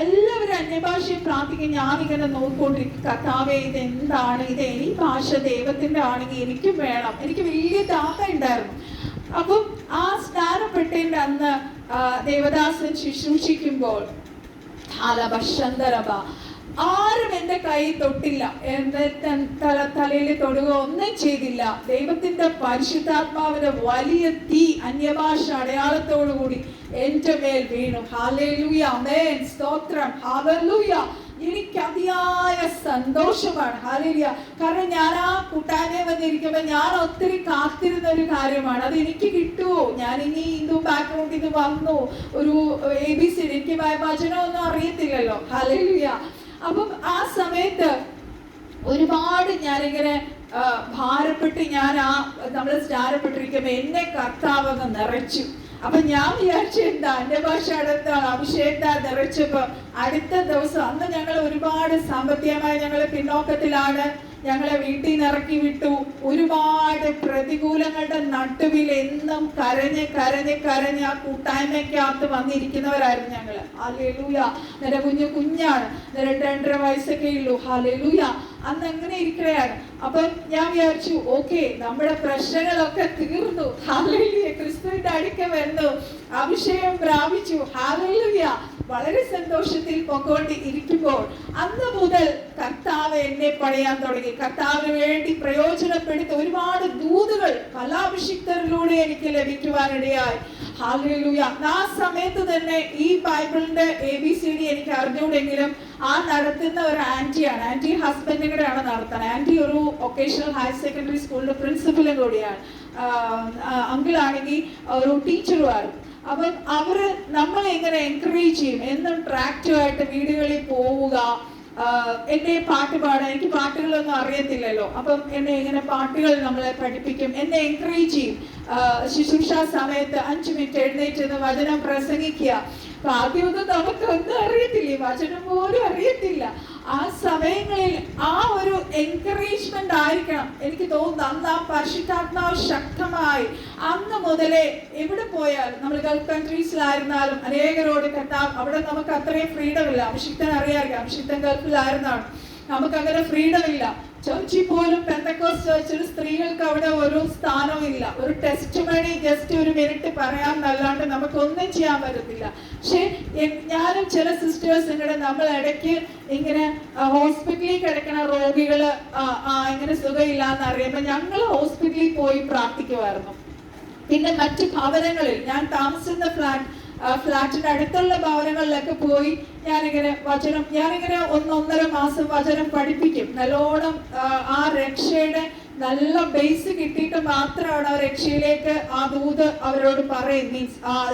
എല്ലാവരും അന്യഭാഷയെ പ്രാർത്ഥിക്കും. ഞാനിങ്ങനെ നോക്കിക്കൊണ്ടിരിക്കും, കർത്താവേ ഇത് എന്താണ്, ഇത് ഈ ഭാഷ ദൈവത്തിന്റെ ആണെങ്കിൽ എനിക്കും വേണം, എനിക്ക് വലിയ ദാഹം ഉണ്ടായിരുന്നു. അപ്പം ആ സ്നാനപ്പെട്ടതിന്റെ അന്ന് ദേവദാസൻ ശുശ്രൂഷിക്കുമ്പോൾ ആരും എന്റെ കൈ തൊട്ടില്ല, എന്റെ തലയിൽ തൊടുക ഒന്നും ചെയ്തില്ല. ദൈവത്തിന്റെ പരിശുദ്ധാത്മാവിന്റെ വലിയ തീ അന്യഭാഷ അടയാളത്തോടുകൂടി എന്റെ മേൽ വീണു. ഹല്ലേലൂയ, ആമേൻ, സ്തോത്രം, ഹല്ലേലൂയ. എനിക്ക് അതിയായ സന്തോഷമാണ്. ഹല്ലേലൂയ. കാരണം ഞാൻ ആ കൂട്ടായ്മയിൽ വന്നിരിക്കുമ്പോൾ ഞാൻ ഒത്തിരി കാത്തിരുന്ന ഒരു കാര്യമാണ്, അത് എനിക്ക് കിട്ടുമോ, ഞാൻ ഇനി ഹിന്ദു ബാക്ക്ഗ്രൗണ്ടിൽ നിന്ന് വന്നു, ഒരു ABC എനിക്ക് വചനമൊന്നും അറിയത്തില്ലല്ലോ. ഹല്ലേലൂയ. അപ്പം ആ സമയത്ത് ഒരുപാട് ഞാനിങ്ങനെ ഭാരപ്പെട്ട് നമ്മൾ സ്നാനപ്പെട്ടിരിക്കുമ്പോ എന്നെ കർത്താവ് നിറച്ചു. അപ്പൊ ഞാൻ വിചാരിച്ചു എന്താ എന്റെ ഭാഷ അടുത്ത അഭിഷേകത്താൽ നിറച്ചപ്പോ അടുത്ത ദിവസം, അന്ന് ഞങ്ങൾ ഒരുപാട് സാമ്പത്തികമായി ഞങ്ങൾ പിന്നോക്കത്തിലാണ്, ഞങ്ങളെ വീട്ടിൽ നിന്ന് ഇറക്കി വിട്ടു. ഒരുപാട് പ്രതികൂലങ്ങളുടെ നടുവിൽ എന്നും കരഞ്ഞ് കരഞ്ഞ് കരഞ്ഞ് ആ കൂട്ടായ്മയ്ക്കകത്ത് വന്നിരിക്കുന്നവരായിരുന്നു ഞങ്ങള്. ഹല്ലേലൂയ. എന്റെ കുഞ്ഞാണ്, 2.5 വയസ്സൊക്കെ ഉള്ളൂ. ഹല്ലേലൂയ. അന്ന് എങ്ങനെ ഇരിക്കുകയാണ്. അപ്പൊ ഞാൻ വിചാരിച്ചു, ഓക്കെ, നമ്മുടെ പ്രശ്നങ്ങളൊക്കെ തീർന്നു. ഹല്ലേലൂയ. ക്രിസ്തുവിന്റെ അടുക്ക വന്നു, അഭിഷേകം പ്രാപിച്ചു. ഹല്ലേലൂയ. വളരെ സന്തോഷത്തിൽ പൊക്കോണ്ടി ഇരിക്കുമ്പോൾ അന്ന് മുതൽ കർത്താവ് എന്നെ പണിയാൻ തുടങ്ങി. കർത്താവിന് വേണ്ടി പ്രയോജനപ്പെടുത്തി ഒരുപാട് ദൂതുകൾ കലാഭിഷിക്തരിലൂടെ എനിക്ക് ലഭിക്കുവാനിടയായി. ഹല്ലേലൂയ. ആ സമയത്ത് തന്നെ ഈ ബൈബിളിന്റെ ABCD എനിക്ക് അറിഞ്ഞൂടെങ്കിലും ആ നടത്തുന്ന ഒരു ആന്റിയാണ്, ആന്റി ഹസ്ബൻഡിന്റെ ആണ് നടത്തുന്നത്. ആന്റി ഒരു വൊക്കേഷണൽ ഹയർ സെക്കൻഡറി സ്കൂളിന്റെ പ്രിൻസിപ്പലും കൂടിയാണ്. അങ്കിൾ ആണെങ്കിൽ ഒരു ടീച്ചറുമാണ്. അപ്പം അവര് നമ്മളെ എങ്ങനെ എൻകറേജ് ചെയ്യും, എന്നും ട്രാക്റ്റുമായിട്ട് വീടുകളിൽ പോവുക, എന്നെ പാട്ട് പാടാൻ, എനിക്ക് പാട്ടുകളൊന്നും അറിയത്തില്ലല്ലോ, അപ്പം എന്നെ ഇങ്ങനെ പാട്ടുകൾ നമ്മളെ പഠിപ്പിക്കും, എന്നെ എൻകറേജ് ചെയ്യും. ശുശ്രൂഷ സമയത്ത് 5 മിനിറ്റ് എഴുന്നേറ്റ് വചനം പ്രസംഗിക്കുക. അപ്പൊ ആദ്യമൊന്നും നമുക്കൊന്നും അറിയത്തില്ല, വചനം പോലും അറിയത്തില്ല. ആ സമയങ്ങളിൽ ആ ഒരു എൻകറേജ്മെന്റ് ആയിരിക്കണം. എനിക്ക് തോന്നുന്നു അന്ന് ആ പരിശുദ്ധാത്മാവ് ശക്തമായി അന്ന് മുതലേ എവിടെ പോയാലും, നമ്മൾ ഗൾഫ് കൺട്രീസിലായിരുന്നാലും അനേകരോട് കർത്താവ്, അവിടെ നമുക്ക് അത്രയും ഫ്രീഡം ഇല്ല. അഭിഷിക്തൻ അറിയാറില്ല, അഭിഷിക്തൻ ഗൾഫിലായിരുന്നാണ്, നമുക്ക് അങ്ങനെ ഫ്രീഡം ഇല്ല. ചർച്ചിൽ പോലും പെന്തക്കോസ്റ്റ് ചർച്ചിൽ സ്ത്രീകൾക്ക് അവിടെ ഒരു സ്ഥാനവും ഇല്ല. ഒരു ടെസ്റ്റ് മണി ജസ്റ്റ് ഒരു മിനിറ്റ് പറയാമെന്നല്ലാണ്ട് നമുക്കൊന്നും ചെയ്യാൻ പറ്റത്തില്ല. പക്ഷെ ഞാനും ചില സിസ്റ്റേഴ്സ് ഇങ്ങനെ നമ്മൾ ഇടയ്ക്ക് ഇങ്ങനെ ഹോസ്പിറ്റലിൽ കിടക്കണ രോഗികള് ഇങ്ങനെ സുഖമില്ലാന്ന് അറിയുമ്പോൾ ഞങ്ങൾ ഹോസ്പിറ്റലിൽ പോയി പ്രാർത്ഥിക്കുമായിരുന്നു. പിന്നെ മറ്റു ഭവനങ്ങളിൽ, ഞാൻ താമസിക്കുന്ന ഫ്ലാറ്റിന്റെ അടുത്തുള്ള ഭവനങ്ങളിലൊക്കെ പോയി ഞാനിങ്ങനെ 1-1.5 മാസം വചനം പഠിപ്പിക്കും. നല്ലോണം ആ രക്ഷയുടെ നല്ല ബേസ് കിട്ടിയിട്ട് മാത്രമാണ് ആ രക്ഷയിലേക്ക് ആ ദൂത് അവരോട്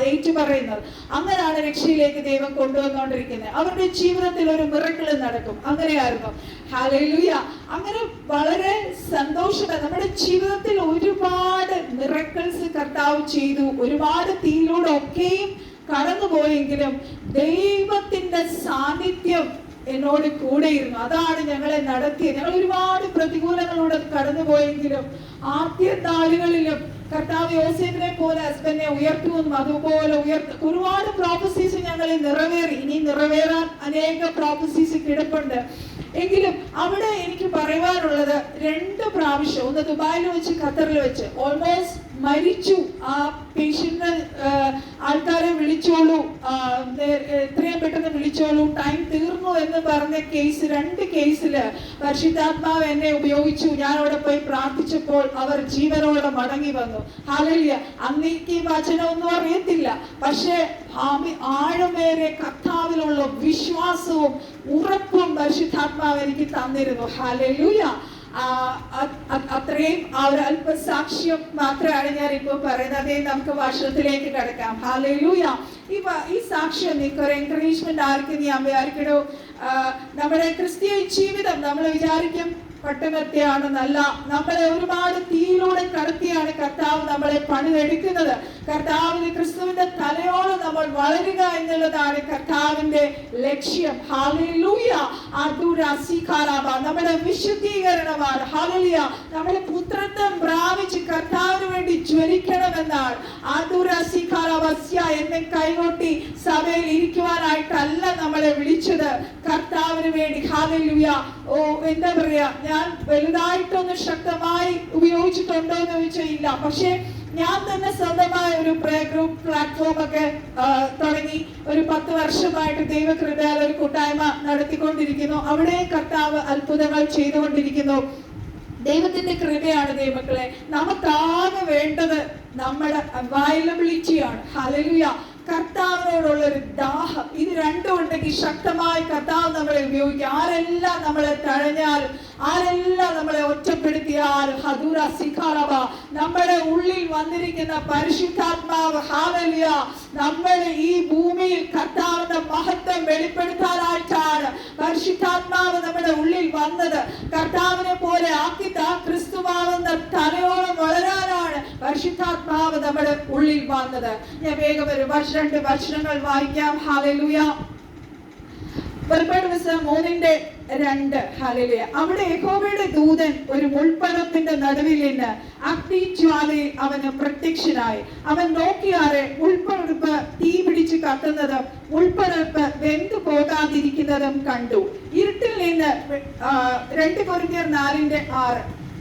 ഏറ്റു പറയുന്നത്. അങ്ങനെയാണ് രക്ഷയിലേക്ക് ദൈവം കൊണ്ടുവന്നുകൊണ്ടിരിക്കുന്നത്. അവരുടെ ജീവിതത്തിൽ ഒരു മിറക്കിൾ നടക്കും. അങ്ങനെയായിരുന്നു. ഹല്ലേലൂയ. അങ്ങനെ വളരെ സന്തോഷമായി നമ്മുടെ ജീവിതത്തിൽ ഒരുപാട് മിറക്കിൾസ് കർത്താവ് ചെയ്തു. ഒരുപാട് തീയിലൂടെ ഒക്കെയും കടന്നുപോയെങ്കിലും ദൈവത്തിന്റെ സാന്നിധ്യം എന്നോട് കൂടെയിരുന്നു. അതാണ് ഞങ്ങളെ നടത്തിയത്. ഞങ്ങൾ ഒരുപാട് പ്രതികൂലങ്ങളോട് കടന്നുപോയെങ്കിലും ആദ്യ നാളുകളിലും കർത്താവ് യോസേഫിനെ പോലെ ഹസ്ബൻഡിനെ ഉയർത്തുമെന്നും അതുപോലെ ഒരുപാട് പ്രോഫസീസ് ഞങ്ങളിൽ നിറവേറി. ഇനി നിറവേറാൻ അനേക പ്രോഫസീസ് കിടപ്പുണ്ട്. എങ്കിലും അവിടെ എനിക്ക് പറയുവാനുള്ളത് 2 പ്രാവശ്യം, ഒന്ന് ദുബായിൽ വെച്ച്, ഖത്തറിൽ വെച്ച് ഓൾമോസ്റ്റ് മരിച്ചു. ആ പേഷ്യന്റ് ആൾക്കാരെ വിളിച്ചോളൂ, എത്രയും പെട്ടെന്ന് വിളിച്ചോളൂ, ടൈം തീർന്നു എന്ന് പറഞ്ഞ കേസ്, 2 കേസില് പരിശുദ്ധാത്മാവ് എന്നെ ഉപയോഗിച്ചു. ഞാൻ അവിടെ പോയി പ്രാർത്ഥിച്ചപ്പോൾ അവർ ജീവനോടെ മടങ്ങി വന്നു. ഹല്ലേലൂയ. അന്നെനിക്ക് ഈ വചനമൊന്നും അറിയത്തില്ല, പക്ഷേ ആഴമേറെ കർത്താവിലുള്ള വിശ്വാസവും ഉറപ്പും പരിശുദ്ധാത്മാവ് എനിക്ക് തന്നിരുന്നു. ഹല്ലേലൂയ. അത്രയും ആ ഒരു അല്പസാക്ഷ്യം മാത്രമാണ് ഞാൻ ഇപ്പോൾ പറയുന്നത്. അതേ നമുക്ക് വർഷത്തിലേക്ക് കിടക്കാം. ഹല്ലേലൂയ. ഈ സാക്ഷ്യം നിങ്ങൾക്ക് ഒരു എൻകറേജ്മെന്റ് ആർക്കും ഞാൻ വിചാരിക്കണോ? നമ്മുടെ ക്രിസ്തീയ ജീവിതം നമ്മൾ വിചാരിക്കും പട്ടണത്തെയാണെന്നല്ല, നമ്മളെ ഒരുപാട് തീയിലൂടെ കടത്തിയാണ് കർത്താവ് നമ്മളെ പണിതെടുക്കുന്നത്. കർത്താവിന് ക്രിസ്തുവിന്റെ തലയോളം നമ്മൾ വളരുക എന്നുള്ളതാണ് കർത്താവിന്റെ ലക്ഷ്യം. ഹല്ലേലൂയ. നമ്മുടെ വിശുദ്ധീകരണമാണ്. ഹല്ലേലൂയ. നമ്മുടെ പുത്രത്വം പ്രാപിച്ച് കർത്താവിന് വേണ്ടി ജ്വലിക്കണമെന്നാണ്. എന്നെ കൈകൊട്ടി സഭയിൽ ഇരിക്കുവാനായിട്ടല്ല നമ്മളെ വിളിച്ചത്, കർത്താവിന് വേണ്ടി. ഹല്ലേലൂയ. എന്താ പറയാ, ഞാൻ വലുതായിട്ടൊന്ന് ശക്തമായി ഉപയോഗിച്ചിട്ടുണ്ടോ എന്ന് ചോദിച്ചാൽ ഇല്ല. പക്ഷെ ഞാൻ തന്നെ സ്വന്തമായ ഒരു പ്രേ ഗ്രൂപ്പ് പ്ലാറ്റ്ഫോം ഒക്കെ തുടങ്ങി ഒരു 10 വർഷമായിട്ട് ദൈവകൃപയാൽ ഒരു കൂട്ടായ്മ നടത്തിക്കൊണ്ടിരിക്കുന്നു. അവിടെ കർത്താവ് അത്ഭുതങ്ങൾ ചെയ്തുകൊണ്ടിരിക്കുന്നു. ദൈവത്തിന്റെ കൃപയാണ് ദൈവമക്കളെ. നമുക്കാകെ വേണ്ടത് നമ്മുടെ അവൈലബിലിറ്റിയാണ്. ഹല്ലേലൂയ. കർത്താവിനോടുള്ള ഒരു ദാഹം, ഇത് രണ്ടും ഉണ്ടെങ്കിൽ ശക്തമായി കർത്താവ് നമ്മളെ ഉപയോഗിക്കും. ആരെല്ലാം നമ്മളെ തഴഞ്ഞാലും, ആരെല്ലാം നമ്മളെ ഒറ്റപ്പെടുത്തിയാലും, നമ്മുടെ ഉള്ളിൽ വന്നിരിക്കുന്ന പരിശുദ്ധാത്മാവ്, ഹല്ലേലൂയ, നമ്മൾ ഈ ഭൂമിയിൽ കർത്താവിന്റെ മഹത്വം വെളിപ്പെടുത്താനായിട്ടാണ് പരിശുദ്ധാത്മാവ് നമ്മുടെ ഉള്ളിൽ വന്നത്. കർത്താവിനെ പോലെ ആക്കി ക്രിസ്തുവാകുന്ന തലയോളം വളരാനാണ് പരിശുദ്ധാത്മാവ് നമ്മുടെ ഉള്ളിൽ വന്നത്. ഞാൻ വേഗം ഒരു 2 വചനങ്ങൾ വായിക്കാം. ഹല്ലേലൂയ. പുറപ്പാട് പുസ്തകം 3:2. ഹല്ലേലൂയ. അവിടെ യഹോവയുടെ ദൂതൻ ഒരു മുൾപ്പടർപ്പിന്റെ നടുവിൽ നിന്ന് അഗ്നിജ്വാലയിൽ അവന് പ്രത്യക്ഷനായി. അവൻ നോക്കിയാറെ മുൾപ്പടർപ്പ് തീ പിടിച്ച് കത്തുന്നതും മുൾപ്പടർപ്പ് വെന്തു പോകാതിരിക്കുന്നതും കണ്ടു. ഇരുട്ടിൽ നിന്ന് 2 കൊരിന്ത്യർ 4:6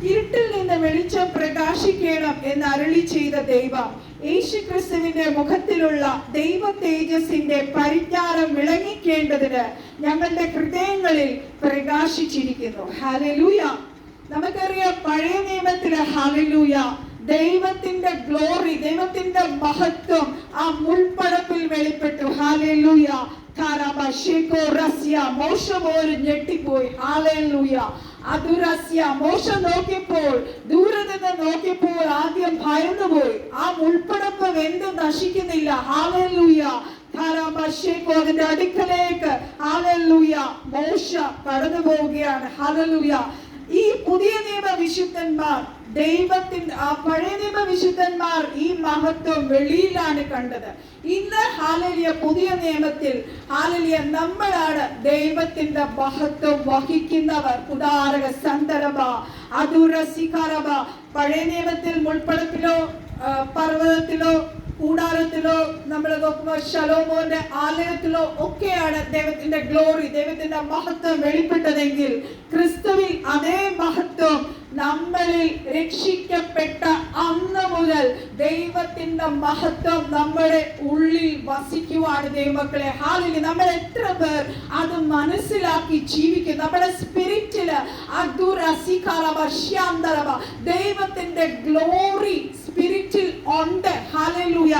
ഇരുട്ടിൽ നിന്ന് വെളിച്ചം പ്രകാശിക്കണം എന്ന് അരുളി ചെയ്ത ദൈവം യേശുക്രിസ്തുവിന്റെ മുഖത്തിലുള്ള ദൈവ തേജസ്സിന്റെ പരിജ്ഞാനം വിളങ്ങിക്കേണ്ടതിന് ഞങ്ങളുടെ ഹൃദയങ്ങളിൽ പ്രകാശിച്ചിരിക്കുന്നു. ഹല്ലേലൂയ. നമുക്കറിയാം പഴയ നിയമത്തിലെ ഹല്ലേലൂയ ദൈവത്തിന്റെ ഗ്ലോറി, ദൈവത്തിന്റെ മഹത്വം ആ മുൾപ്പടപ്പിൽ വെളിപ്പെട്ടു. ഹല്ലേലൂയ. മോശ പോലും ഞെട്ടിപ്പോയി. ഹല്ലേലൂയ. മോശ നോക്കിയപ്പോൾ, ദൂരെ നിന്ന് നോക്കിയപ്പോൾ ആദ്യം ഭയന്നുപോയി. ആ മുൾപ്പടപ്പ് വെന്ത് നശിക്കുന്നില്ല. ഹല്ലേലൂയ. അതിന്റെ അടുക്കലേക്ക് ഹല്ലേലൂയ മോശ കടന്നു പോവുകയാണ്. ഹല്ലേലൂയ. ഈ പുതിയ നിയമ വിശുദ്ധന്മാർ ദൈവത്തിന്റെ പഴയ നിയമ വിശുദ്ധന്മാർ ഈ മഹത്വം വെളിയിലാണ് കണ്ടത്. ഇന്ന് ഹാലേലിയ പുതിയ നിയമത്തിൽ ഹാലേലിയ നമ്മളാണ് ദൈവത്തിന്റെ മഹത്വം വഹിക്കുന്നവർ. ഉദാരക സന്തരബ അതുരസികാരബ. പഴയ നിയമത്തിൽ മുൾപ്പടത്തിലോ പർവ്വതത്തിലോ കൂടാരത്തിലോ നമ്മൾ നോക്കുമ്പോൾ ശലോമോന്റെ ആലയത്തിലോ ഒക്കെയാണ് ദൈവത്തിന്റെ ഗ്ലോറി, ദൈവത്തിന്റെ മഹത്വം വെളിപ്പെട്ടതെങ്കിൽ ക്രിസ്തുവിൽ അതേ മഹത്വം നമ്മളിൽ രക്ഷിക്കപ്പെട്ട അന്ന് മുതൽ ദൈവത്തിന്റെ മഹത്വം നമ്മുടെ ഉള്ളിൽ വസിക്കുവാണ് ദൈവമക്കളെ. ഹാലേലൂയ. നമ്മൾ എത്ര പേർ അത് മനസ്സിലാക്കി ജീവിക്കും? നമ്മുടെ സ്പിരിറ്റില് ദൈവത്തിന്റെ ഗ്ലോറി സ്പിരിറ്റിൽ ഉണ്ട്. ഹാലേലൂയ.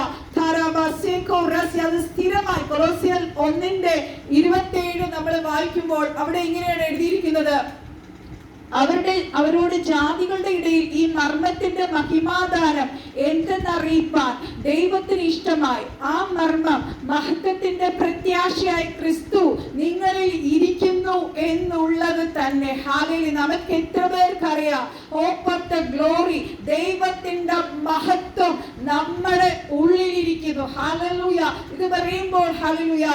അത് സ്ഥിരമായി കൊലോസ്യർ 1:27 നമ്മൾ വായിക്കുമ്പോൾ അവിടെ ഇങ്ങനെയാണ് എഴുതിയിരിക്കുന്നത്, അവരോട് ജാതികളുടെ ഇടയിൽ ഈ മർമ്മത്തിന്റെ മഹിമാദാനം എന്തെന്നറിയിപ്പാൻ ദൈവത്തിന് ഇഷ്ടമായി. ആ മർമ്മം മഹത്വത്തിന്റെ പ്രത്യാശയായി ക്രിസ്തു നിങ്ങളിൽ ഇരിക്കുന്നു എന്നുള്ളത് തന്നെ. ഹാലേലൂയ. നമുക്ക് എത്ര പേർക്കറിയാം ഹോപ്പ് ഓഫ് ദ ഗ്ലോറി, ദൈവത്തിന്റെ മഹത്വം നമ്മുടെ ഉള്ളിലിരിക്കുന്നു. ഹാലേലൂയ. ഇത് പറയുമ്പോൾ ഹാലേലൂയ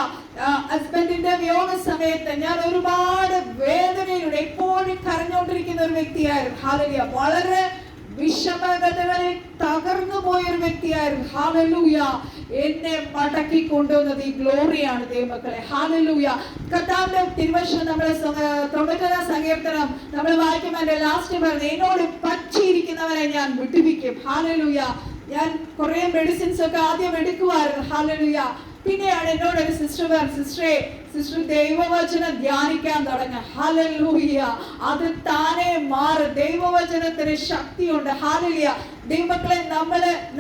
ഹസ്ബൻഡിന്റെ വിയോഗ സമയത്ത് ഞാൻ ഒരുപാട് വേദനയിലൂടെ എപ്പോഴും കരഞ്ഞുകൊണ്ടിരിക്കുന്ന ഒരു വ്യക്തിയായിരുന്നു. ഹാലേലൂയ. വളരെ വിഷമകഥകളിൽ തകർന്നു പോയൊരു വ്യക്തിയായിരുന്നു. ഹാലേലൂയ. എന്നെ മടക്കി കൊണ്ടുവന്നത് ഈ ഗ്ലോറിയാണ് ദൈവമക്കളെ. ഹാലേലൂയ. കർത്താവിന്റെ തിരുവചനം നമ്മളെ 90 സങ്കീർത്തനം നമ്മൾ വായിക്കുമ്പോൾ എന്റെ ലാസ്റ്റ് പറഞ്ഞു, എന്നോട് പറ്റിയിരിക്കുന്നവരെ ഞാൻ വിട്ടുവിക്കും. ഹാലേലൂയ. ഞാൻ കുറെ മെഡിസിൻസ് ഒക്കെ ആദ്യം എടുക്കുമായിരുന്നു. ഹാലേലൂയ. പിന്നെയാണ് എന്നോട് ഒരു സിസ്റ്റർ ദൈവവചനം ധ്യാനിക്കാൻ തുടങ്ങുക. ഹല്ലേലൂയ. അത് താനെ മാറും. ദൈവവചനത്തിന് ശക്തിയുണ്ട്. ഹല്ലേലൂയ. ദൈവമക്കളെ,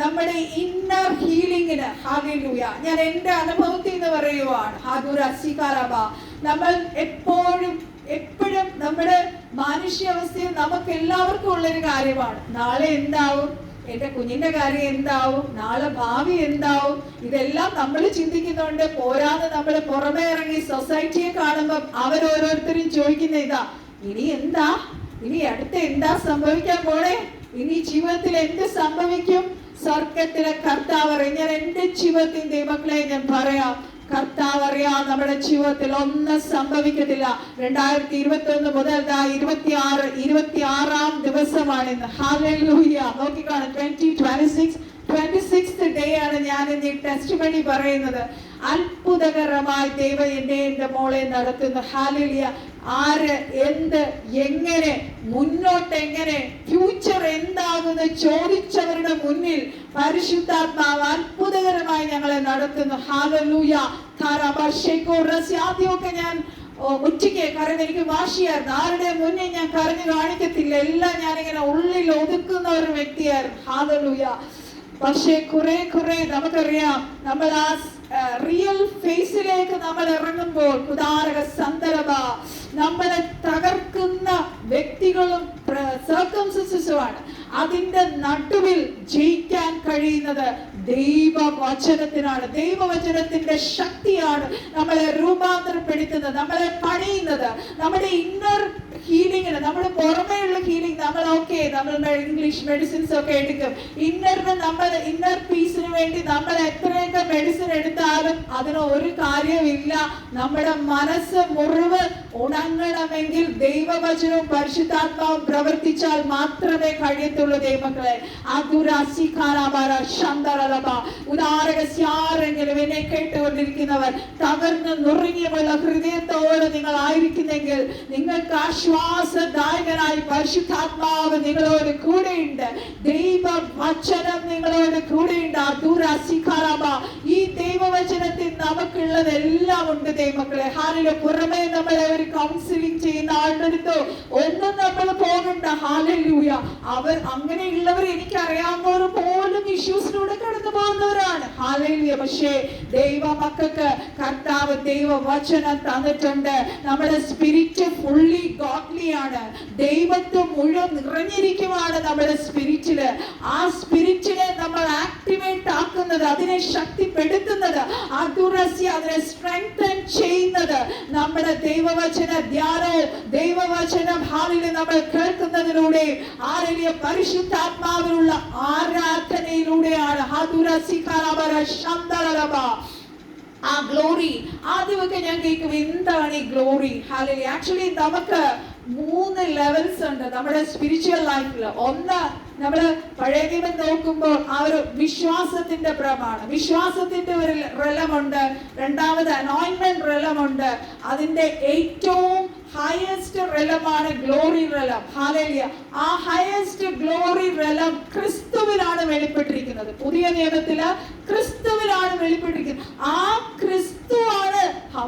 നമ്മുടെ ഇന്നർ ഹീലിംഗിന് ഹല്ലേലൂയ ഞാൻ എന്റെ അനുഭവത്തിൽ നിന്ന് പറയുവാണ്. നമ്മൾ എപ്പോഴും നമ്മുടെ മാനുഷ്യാവസ്ഥയിൽ നമുക്ക് എല്ലാവർക്കും ഉള്ളൊരു കാര്യമാണ്, നാളെ എന്താവും, എന്റെ കുഞ്ഞിന്റെ കാര്യം എന്താവും, നാളെ ഭാവി എന്താവും, ഇതെല്ലാം നമ്മൾ ചിന്തിക്കുന്നുണ്ട്. പോരാതെ നമ്മൾ പുറമെ ഇറങ്ങി സൊസൈറ്റിയെ കാണുമ്പോൾ അവരോരോരുത്തരും ചോദിക്കുന്ന ഇതാ, ഇനി അടുത്ത എന്താ സംഭവിക്കാൻ പോണേ, ഇനി ജീവിതത്തിൽ എന്ത് സംഭവിക്കും? സ്വർഗത്തിലെ കർത്താവ് അറിയാം. ഞാൻ എന്റെ ജീവിതത്തിൽ ദൈവമക്കളെ ഞാൻ പറയാം, കർത്താവ് അറിയാം നമ്മുടെ ജീവിതത്തിൽ ഒന്നും സംഭവിക്കത്തില്ല. 2021 മുതൽ 26ാം ദിവസമാണിന്ന്. ഹല്ലേലൂയ. നോക്കിക്കാണും 26th ഡേ ആണ് ഞാൻ ഇന്ന് ഈ ടെസ്റ്റിമണി പറയുന്നത്. അത്ഭുതകരമായി ദൈവം എന്റെ മോളെ നടത്തുന്നു. ഹല്ലേലൂയ. ആര്, എന്ത്, എങ്ങനെ, മുന്നോട്ട് എങ്ങനെ, ഫ്യൂച്ചർ എന്താകുമെന്ന് ചോദിച്ചവരുടെ മുന്നിൽ പരിശുദ്ധാത്മാവ് അത്ഭുതകരമായി ഞങ്ങളെ നടത്തുന്നു. ഹല്ലേലൂയ. ആദ്യമൊക്കെ ഞാൻ ഉച്ചയ്ക്ക് കരഞ്ഞ് എനിക്ക് വാശിയായിരുന്നു. ആരുടെ മുന്നേ ഞാൻ കരഞ്ഞു കാണിക്കത്തില്ല, എല്ലാം ഞാനിങ്ങനെ ഉള്ളിൽ ഒതുക്കുന്ന ഒരു വ്യക്തിയായിരുന്നു. ഹല്ലേലൂയ. പക്ഷെ കുറെ നമുക്കറിയാം, നമ്മൾ ആ റിയൽ ഫേസിലേക്ക് നമ്മൾ ഇറങ്ങുമ്പോൾ ഉദാരക സന്ദർഭ നമ്മളെ തകർക്കുന്ന വ്യക്തികളും സർക്കംസ്റ്റൻസസുമാണ്. അതിന്റെ നടുവിൽ ജയിക്കാൻ കഴിയുന്നത് ദൈവവചനത്തിനാണ്. ദൈവവചനത്തിന്റെ ശക്തിയാണ് നമ്മളെ രൂപാന്തരപ്പെടുത്തുന്നത്, നമ്മളെ പണിയുന്നത്. നമ്മുടെ ഇന്നർ ഹീലിങ്ങിന്, നമ്മുടെ പുറമേയുള്ള ഹീലിംഗ് നമ്മൾ ഇംഗ്ലീഷ് മെഡിസിൻസ് ഒക്കെ എടുക്കും. ഇന്നർ പീസിന് വേണ്ടി നമ്മൾ എത്രയൊക്കെ മെഡിസിൻ എടുത്താലും അതിന് ഒരു കാര്യമില്ല. നമ്മുടെ മനസ്സ് മുറിവ് ഉണങ്ങണമെങ്കിൽ ദൈവവചനവും പരിശുദ്ധാത്മാവും പ്രവർത്തിച്ചാൽ മാത്രമേ കഴിയത്തുള്ളൂ. ദൈവമക്കളെ, ഉദാരകസ്യാരെങ്കിലും എന്നെ കേട്ടുകൊണ്ടിരിക്കുന്നവർ തകർന്ന് നുറുങ്ങിയുള്ള ഹൃദയത്തോടെ നിങ്ങൾ ആയിരിക്കുന്നെങ്കിൽ നിങ്ങൾക്ക് ആശ്വാസദായകനായി പരിശുദ്ധാത്മാവ് നിങ്ങളോട് കൂടെയുണ്ട്. ദൈവവചനം നിങ്ങളോട് കൂടെയുണ്ട്. ഈ ദൈവവചനത്തിൽ നമുക്കുള്ളതെല്ലാം ഉണ്ട് ദൈവമക്കളെ. ഹാലിലെ പുറമെ നമ്മളെ ഒരു കൗൺസിലിംഗ് ചെയ്യുന്ന ആളുടെ അടുത്തോ ഒന്നും നമ്മൾ പോകണ്ട. ഹാലൂയ. അവർ അങ്ങനെയുള്ളവർ എനിക്കറിയാവുന്നവർ പോലും ഇഷ്യൂസിലൂടെ കടന്നു പോകുന്നവരാണ്. ഹാലൂയ. പക്ഷേ ദൈവ മക്കൾക്ക് കർത്താവ് ദൈവവചനം തന്നിട്ടുണ്ട്. നമ്മുടെ സ്പിരിറ്റ് ഫുള്ളി ഗോഡ്ലിയാണ്. ദൈവത്വം മുഴുവൻ നിറഞ്ഞിരിക്കുവാണ് നമ്മുടെ സ്പിരിറ്റില്. ആ സ്പിരിറ്റിനെ നമ്മൾ ആക്ടിവേറ്റ് ആക്കുന്നത്, അതിനെ ശക്തിപ്പെടുത്തുന്നത് അതിനെ സ്ട്രെങ്തൻ ചെയ്യുന്നത് നമ്മുടെ ദൈവവചന ധ്യാനവും ദൈവവചനം ഹാലയിലൂയ നമ്മൾ കേൾക്കുന്നതിലൂടെ ഹാലയിലൂയ പരിശുദ്ധാത്മാവിലുള്ള ആരാധനയിലൂടെയാണ്. ആ ഗ്ലോറി ആദ്യമൊക്കെ ഞാൻ കേൾക്കും, എന്താണ് ഈ ഗ്ലോറി? ഹാലയിലൂയ ആക്ച്വലി നമുക്ക് 3 ലെവൽസ് ഉണ്ട് നമ്മുടെ സ്പിരിച്വൽ ലൈഫിൽ. ഒന്ന്, നമ്മള് പഴയ നിയമം നോക്കുമ്പോൾ ആ ഒരു വിശ്വാസത്തിന്റെ പ്രമാണം, വിശ്വാസത്തിന്റെ ഒരു റെലമുണ്ട്. രണ്ടാമത് അനോയിന്റ്മെന്റ് റെലമുണ്ട്. അതിന്റെ ഏറ്റവും ഹയസ്റ്റ് റെലമാണ് ഗ്ലോറി റെലം. ഹല്ലേലൂയ. ആ ഹയസ്റ്റ് ഗ്ലോറി റെലം ക്രിസ്തുവിലാണ് വെളിപ്പെട്ടിരിക്കുന്നത്. പുതിയ നിയമത്തില് ക്രിസ്തുവിലാണ് വെളിപ്പെട്ടിരിക്കുന്നത്. ആ ക്രിസ്തുവാണ്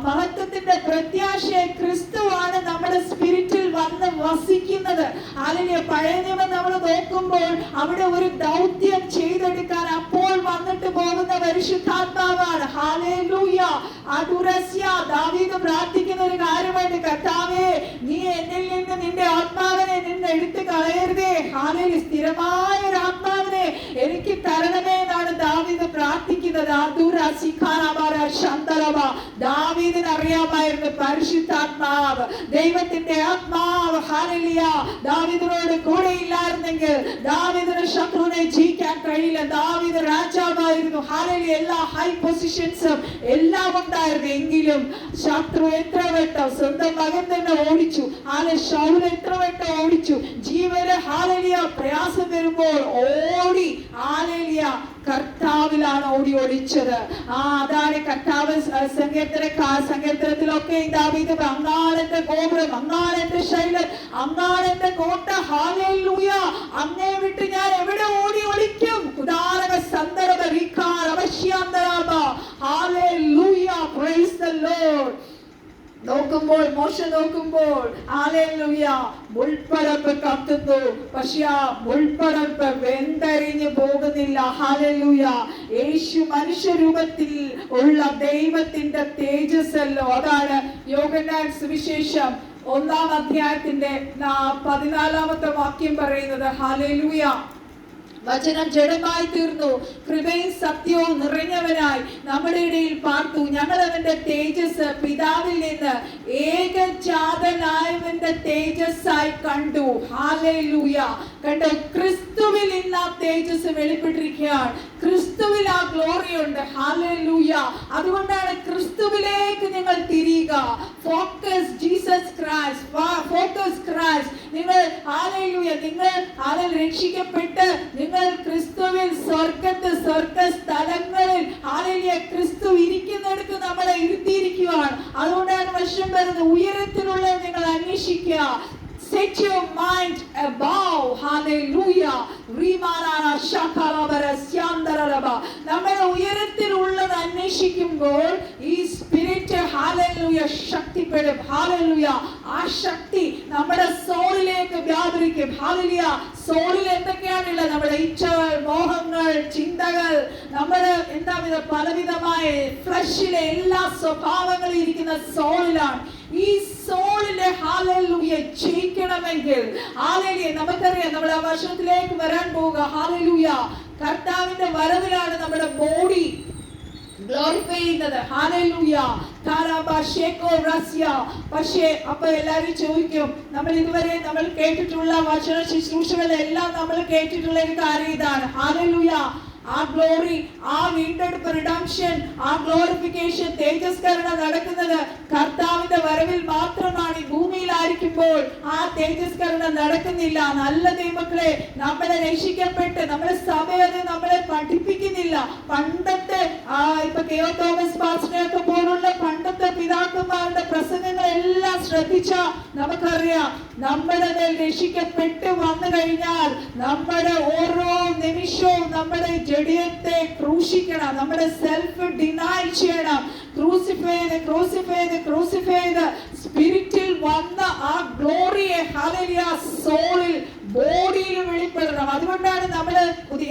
മഹത്വത്തിന്റെ പ്രത്യാശ. ക്രിസ്തുവാണ് നമ്മുടെ സ്പിരിറ്റിൽ വന്ന് വസിക്കുന്നത്. ഹല്ലേലൂയ. പഴയ നിയമം നമ്മൾ നോക്കുമ്പോൾ അവിടെ ഒരു ദൗത്യം ചെയ്തെടുക്കാൻ അപ്പോൾ വന്നിട്ട് പോകുന്ന പരിശുദ്ധാത്മാവാണ്. ഹല്ലേലൂയ. ദാവീദ് പ്രാർത്ഥിക്കുന്ന ഒരു കാര്യമായിട്ട്, കർത്താവേ, നീ എന്നിൽ നിന്ന് നിന്റെ ആത്മാവിനെ നിന്ന് എടുത്തു കളയരുതേ. ഹല്ലേലൂയ. സ്ഥിരമായ ഒരു ആത്മാവിനെ എനിക്ക് തരണമേ എന്നാണ് ദാവീദ് പ്രാർത്ഥിക്കുന്നത്. ദാവീദിന് അറിയാമായിരുന്നു പരിശുദ്ധാത്മാവ്, ദൈവത്തിന്റെ ആത്മാവ് ഹല്ലേലൂയ ദാവീദിനോട് കൂടെ ഇല്ലായിരുന്നെങ്കിൽ ദാവീദിന് ശത്രുവിനെ ജയിക്കാൻ കഴിയില്ല. ദാവീദ് രാജാവായിരുന്നു. ഹല്ലേലൂയ. എല്ലാ ഹൈ പൊസിഷൻസും എല്ലാം ഉണ്ടായിരുന്നു. എങ്കിലും ശത്രു എത്ര വട്ടം സ്വന്തം മകൻ തന്നെ ഓടിച്ചു. ശൗൽ എത്ര വട്ടം ഓടിച്ചു. ജീവന് ഹല്ലേലൂയ പ്രയാസം വരുമ്പോൾ ഓടി ഹല്ലേലൂയ കർത്താവിലാണ് ഓടി ഒളിച്ചത്. അതാണ് കർത്താവ് സങ്കീർത്തനത്തിലൊക്കെ ദാവീദ്, അങ്ങാളെന്റെ ഗോപുരം, അങ്ങാളെന്റെ ശൈലം, അങ്ങാളെന്റെ കോട്ട, ഹല്ലേലൂയ, അങ്ങേ വിട്ട് ഞാൻ എവിടെ ഓടി ഒളിക്കും? ഉദാരക സന്ദർഭ റിക്കാർ അവശ്യാന്തരാമ. ഹല്ലേലൂയ. Praise the Lord. നോക്കുമ്പോൾ മോശ നോക്കുമ്പോൾ ഹല്ലേലൂയ മുൾപ്പടർപ്പ് കത്തുന്നു, പക്ഷെ ആ മുൾപ്പടർപ്പ് വെന്തരിഞ്ഞു പോകുന്നില്ല. ഹല്ലേലൂയ. യേശു മനുഷ്യരൂപത്തിൽ ഉള്ള ദൈവത്തിന്റെ തേജസ്സല്ലോ. അതാണ് യോഹന്നാൻ സുവിശേഷം 1-ാം അധ്യായത്തിന്റെ 14-ാമത്തെ വാക്യം പറയുന്നത്. ഹല്ലേലൂയ. വചനം ജഡമായി തീർന്നു, കൃപയും സത്യവും നിറഞ്ഞവനായി നമ്മുടെ ഇടയിൽ പാർത്തു. ഞങ്ങൾ അവന്റെ തേജസ് പിതാവിൽ നിന്ന് ഏകജാതനായവന്റെ തേജസ്സായി കണ്ടു. ഹല്ലേലൂയ. കണ്ടോ, ക്രിസ്തുവിൽ ഇന്ന് ആ തേജസ് വെളിപ്പെട്ടിരിക്കുകയാണ്. ക്രിസ്തുവിൽ ആ ഗ്ലോറി ഉണ്ട്. ഹല്ലേലൂയ. അതുകൊണ്ടാണ് ക്രിസ്തുവിലേക്ക് നിങ്ങൾ തിരിയുക. Focus Jesus Christ. Focus Christ. നിങ്ങൾ ഹല്ലേലൂയ നിങ്ങൾ രക്ഷിക്കപ്പെട്ട് നിങ്ങൾ ക്രിസ്തുവിൽ സ്വർഗ സ്ഥലങ്ങളിൽ ഹല്ലേലൂയ ക്രിസ്തു ഇരിക്കുന്നിടത്ത് നമ്മളെ ഇരുത്തിയിരിക്കുകയാണ്. അതുകൊണ്ടാണ് വചനം പറയുന്നത്, ഉയരത്തിലുള്ള നിങ്ങൾ അന്വേഷിക്കുക. Set your mind above. Hallelujah. നമ്മുടെ ഉയരത്തിലുള്ളത് അന്വേഷിക്കുമ്പോൾ ഈ സ്പിരിറ്റ് ഹല്ലേലൂയ ശക്തിപ്പെടും. ഹല്ലേലൂയ. ആ ശക്തി നമ്മുടെ സോളിലേക്ക് വ്യാപരിക്കും. ഹല്ലേലൂയ. സോളിൽ എന്തൊക്കെയാണുള്ളത്? നമ്മുടെ ഇച്ഛകൾ, മോഹങ്ങൾ, ചിന്തകൾ, നമ്മുടെ പലവിധമായ ഫ്ലഷിലെ എല്ലാ സ്വഭാവങ്ങളും ഇരിക്കുന്ന സോളിലാണ്. ഈ സോളിലെ ഹല്ലേലൂയ ജയിക്കണമെങ്കിൽ ഹല്ലേലൂയ നമുക്കറിയാം, നമ്മുടെ ആ വർഷത്തിലേക്ക് വരാൻ പോവുക. ഹല്ലേലൂയ. കർത്താവിന്റെ വരവിലാണ് നമ്മുടെ ബോഡി ഗ്ലോറിഫൈ ചെയ്യുന്നത്. ഹല്ലേലൂയ. പക്ഷേ അപ്പൊ എല്ലാവരും ചോദിക്കും, നമ്മൾ ഇതുവരെ നമ്മൾ കേട്ടിട്ടുള്ള വചന ശുശ്രൂഷകളെല്ലാം നമ്മൾ കേട്ടിട്ടുള്ള ഒരു കാര്യം ഇതാണ്. ഹല്ലേലൂയ. ആ ഗ്ലോറി, ആ വീണ്ടെടുപ്പ്, റിഡംഷൻ, ആ ഗ്ലോറിഫിക്കേഷൻ, തേജസ്കരണം നടക്കുന്നത് കർത്താവിന്റെ വരവിൽ മാത്രമാണ്. ഈ ഭൂമിയിലായിരിക്കുമ്പോൾ ആ തേജസ്കരണം നടക്കുന്നില്ല. നല്ല ദൈവമക്കളെ, നമ്മളെ രക്ഷിക്കപ്പെട്ട് നമ്മുടെ സഭയത് നമ്മളെ പഠിപ്പിക്കുന്നില്ല. പണ്ടത്തെ ഇപ്പൊ കെ.ഒ. തോമസ് പാസ്റ്ററൊക്കെ പോലുള്ള പണ്ടത്തെ പിതാക്കന്മാരുടെ പ്രസംഗങ്ങളെല്ലാം ശ്രദ്ധിച്ചാൽ നമുക്കറിയാം, നമ്മുടെ രക്ഷിക്കപ്പെട്ട് വന്നു കഴിഞ്ഞാൽ നമ്മുടെ ഓരോ നിമിഷവും നമ്മുടെ ജഡീയത്തെ ക്രൂശിക്കണം, നമ്മുടെ സെൽഫ് ഡിനൈ ചെയ്യണം. ക്രൂസിഫൈ സ്പിരിറ്റിൽ വന്ന ആ ഗ്ലോറിയെ ഹല്ലേലൂയ സോളിൽ, ബോഡിയിൽ വെളിപ്പെടണം. അതുകൊണ്ടാണ് നമ്മള്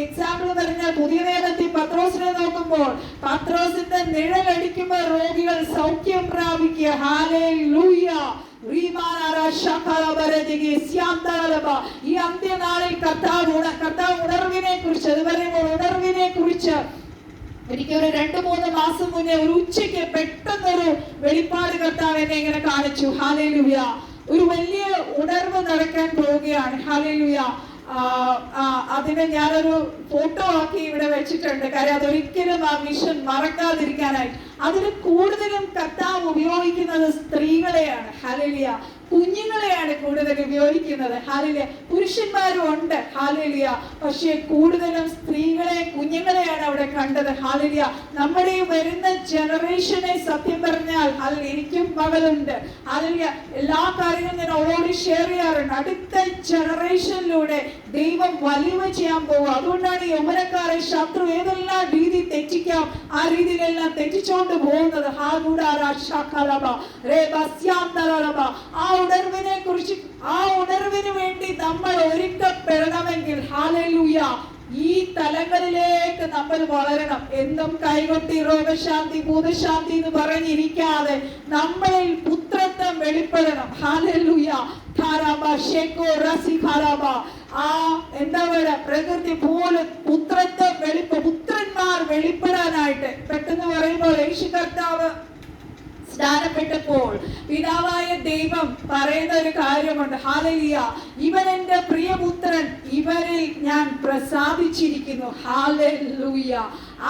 എക്സാമ്പിൾ പറഞ്ഞാൽ പുതിയ നിയമത്തിൽ പത്രോസിനെ നോക്കുമ്പോൾ പത്രോസിന്റെ നിഴലടിക്കുമ്പോൾ രോഗികൾ സൗഖ്യം പ്രാപിക്കുക. ഹല്ലേലൂയ. ഈ അന്ത്യനാളിൽ കർത്താവ് ഉണർവിനെ കുറിച്ച്, അത് പറയുമ്പോൾ ഉണർവിനെ കുറിച്ച് എനിക്കൊരു 2-3 മാസം മുന്നേ ഒരു ഉച്ചയ്ക്ക് പെട്ടെന്നൊരു വെളിപ്പാട് കർത്താവ് എന്നെ ഇങ്ങനെ കാണിച്ചു. ഹല്ലേലൂയ. ഒരു വലിയ ഉണർവ് നടക്കാൻ പോവുകയാണ്. ഹല്ലേലൂയ. അതിനെ ഞാനൊരു ഫോട്ടോ ആക്കി ഇവിടെ വെച്ചിട്ടുണ്ട്. കാര്യം അതൊരിക്കലും ആ വിഷൻ മറക്കാതിരിക്കാനായി. അതിൽ കൂടുതലും കർത്താവ് ഉപയോഗിക്കുന്നത് സ്ത്രീകളെയാണ്. ഹല്ലേലൂയ. കുഞ്ഞുങ്ങളെയാണ് കൂടുതൽ ഉപയോഗിക്കുന്നത്. ഹല്ലേലൂയ. പുരുഷന്മാരും ഉണ്ട്. ഹല്ലേലൂയ. പക്ഷേ കൂടുതലും സ്ത്രീകളെ, കുഞ്ഞുങ്ങളെയാണ് അവിടെ കണ്ടത്. ഹല്ലേലൂയ. നമ്മുടെ ഈ വരുന്ന ജനറേഷനെ സത്യം പറഞ്ഞാൽ എനിക്കും മകളുണ്ട്. ഹല്ലേലൂയ. എല്ലാ കാര്യങ്ങളും ഞാൻ അവരോട് ഷെയർ ചെയ്യാറുണ്ട്. അടുത്ത ജനറേഷനിലൂടെ ദൈവം വലിയ ചെയ്യാൻ പോകുക. അതുകൊണ്ടാണ് യൗവനക്കാരെ ശത്രു ഏതെല്ലാം രീതി തെറ്റിക്കാം ആ രീതിയിലെല്ലാം തെറ്റിച്ചോണ്ട് പോകുന്നത്. ആ ഉണർവിനെ കുറിച്ച്, ആ ഉണർവിന് വേണ്ടി നമ്മൾ ഒരുക്കപ്പെടണമെങ്കിൽ ഹല്ലേലൂയ ഈ തലങ്ങളിലേക്ക് നമ്മൾ വളരണം. എന്നും കൈകൊട്ടി രോഗശാന്തി ഭൂതശാന്തി എന്ന് പറഞ്ഞിരിക്കാതെ നമ്മളിൽ പുത്രത്വം വെളിപ്പെടണം. ഹല്ലേലൂയ. ആ എന്താ പറയുക, പ്രകൃതി പോലും പുത്രത്വം പുത്രന്മാർ വെളിപ്പെടാനായിട്ട് പെട്ടെന്ന് പറയുമ്പോൾ യേശു കർത്താവ് സ്നാനപ്പെട്ടപ്പോൾ പിതാവായ ദൈവം പറയുന്ന ഒരു കാര്യമുണ്ട്. ഹല്ലേലൂയ. ഇവൻ എൻ്റെ പ്രിയപുത്രൻ, ഇവരിൽ ഞാൻ പ്രസാദിച്ചിരിക്കുന്നു. ഹല്ലേലൂയ.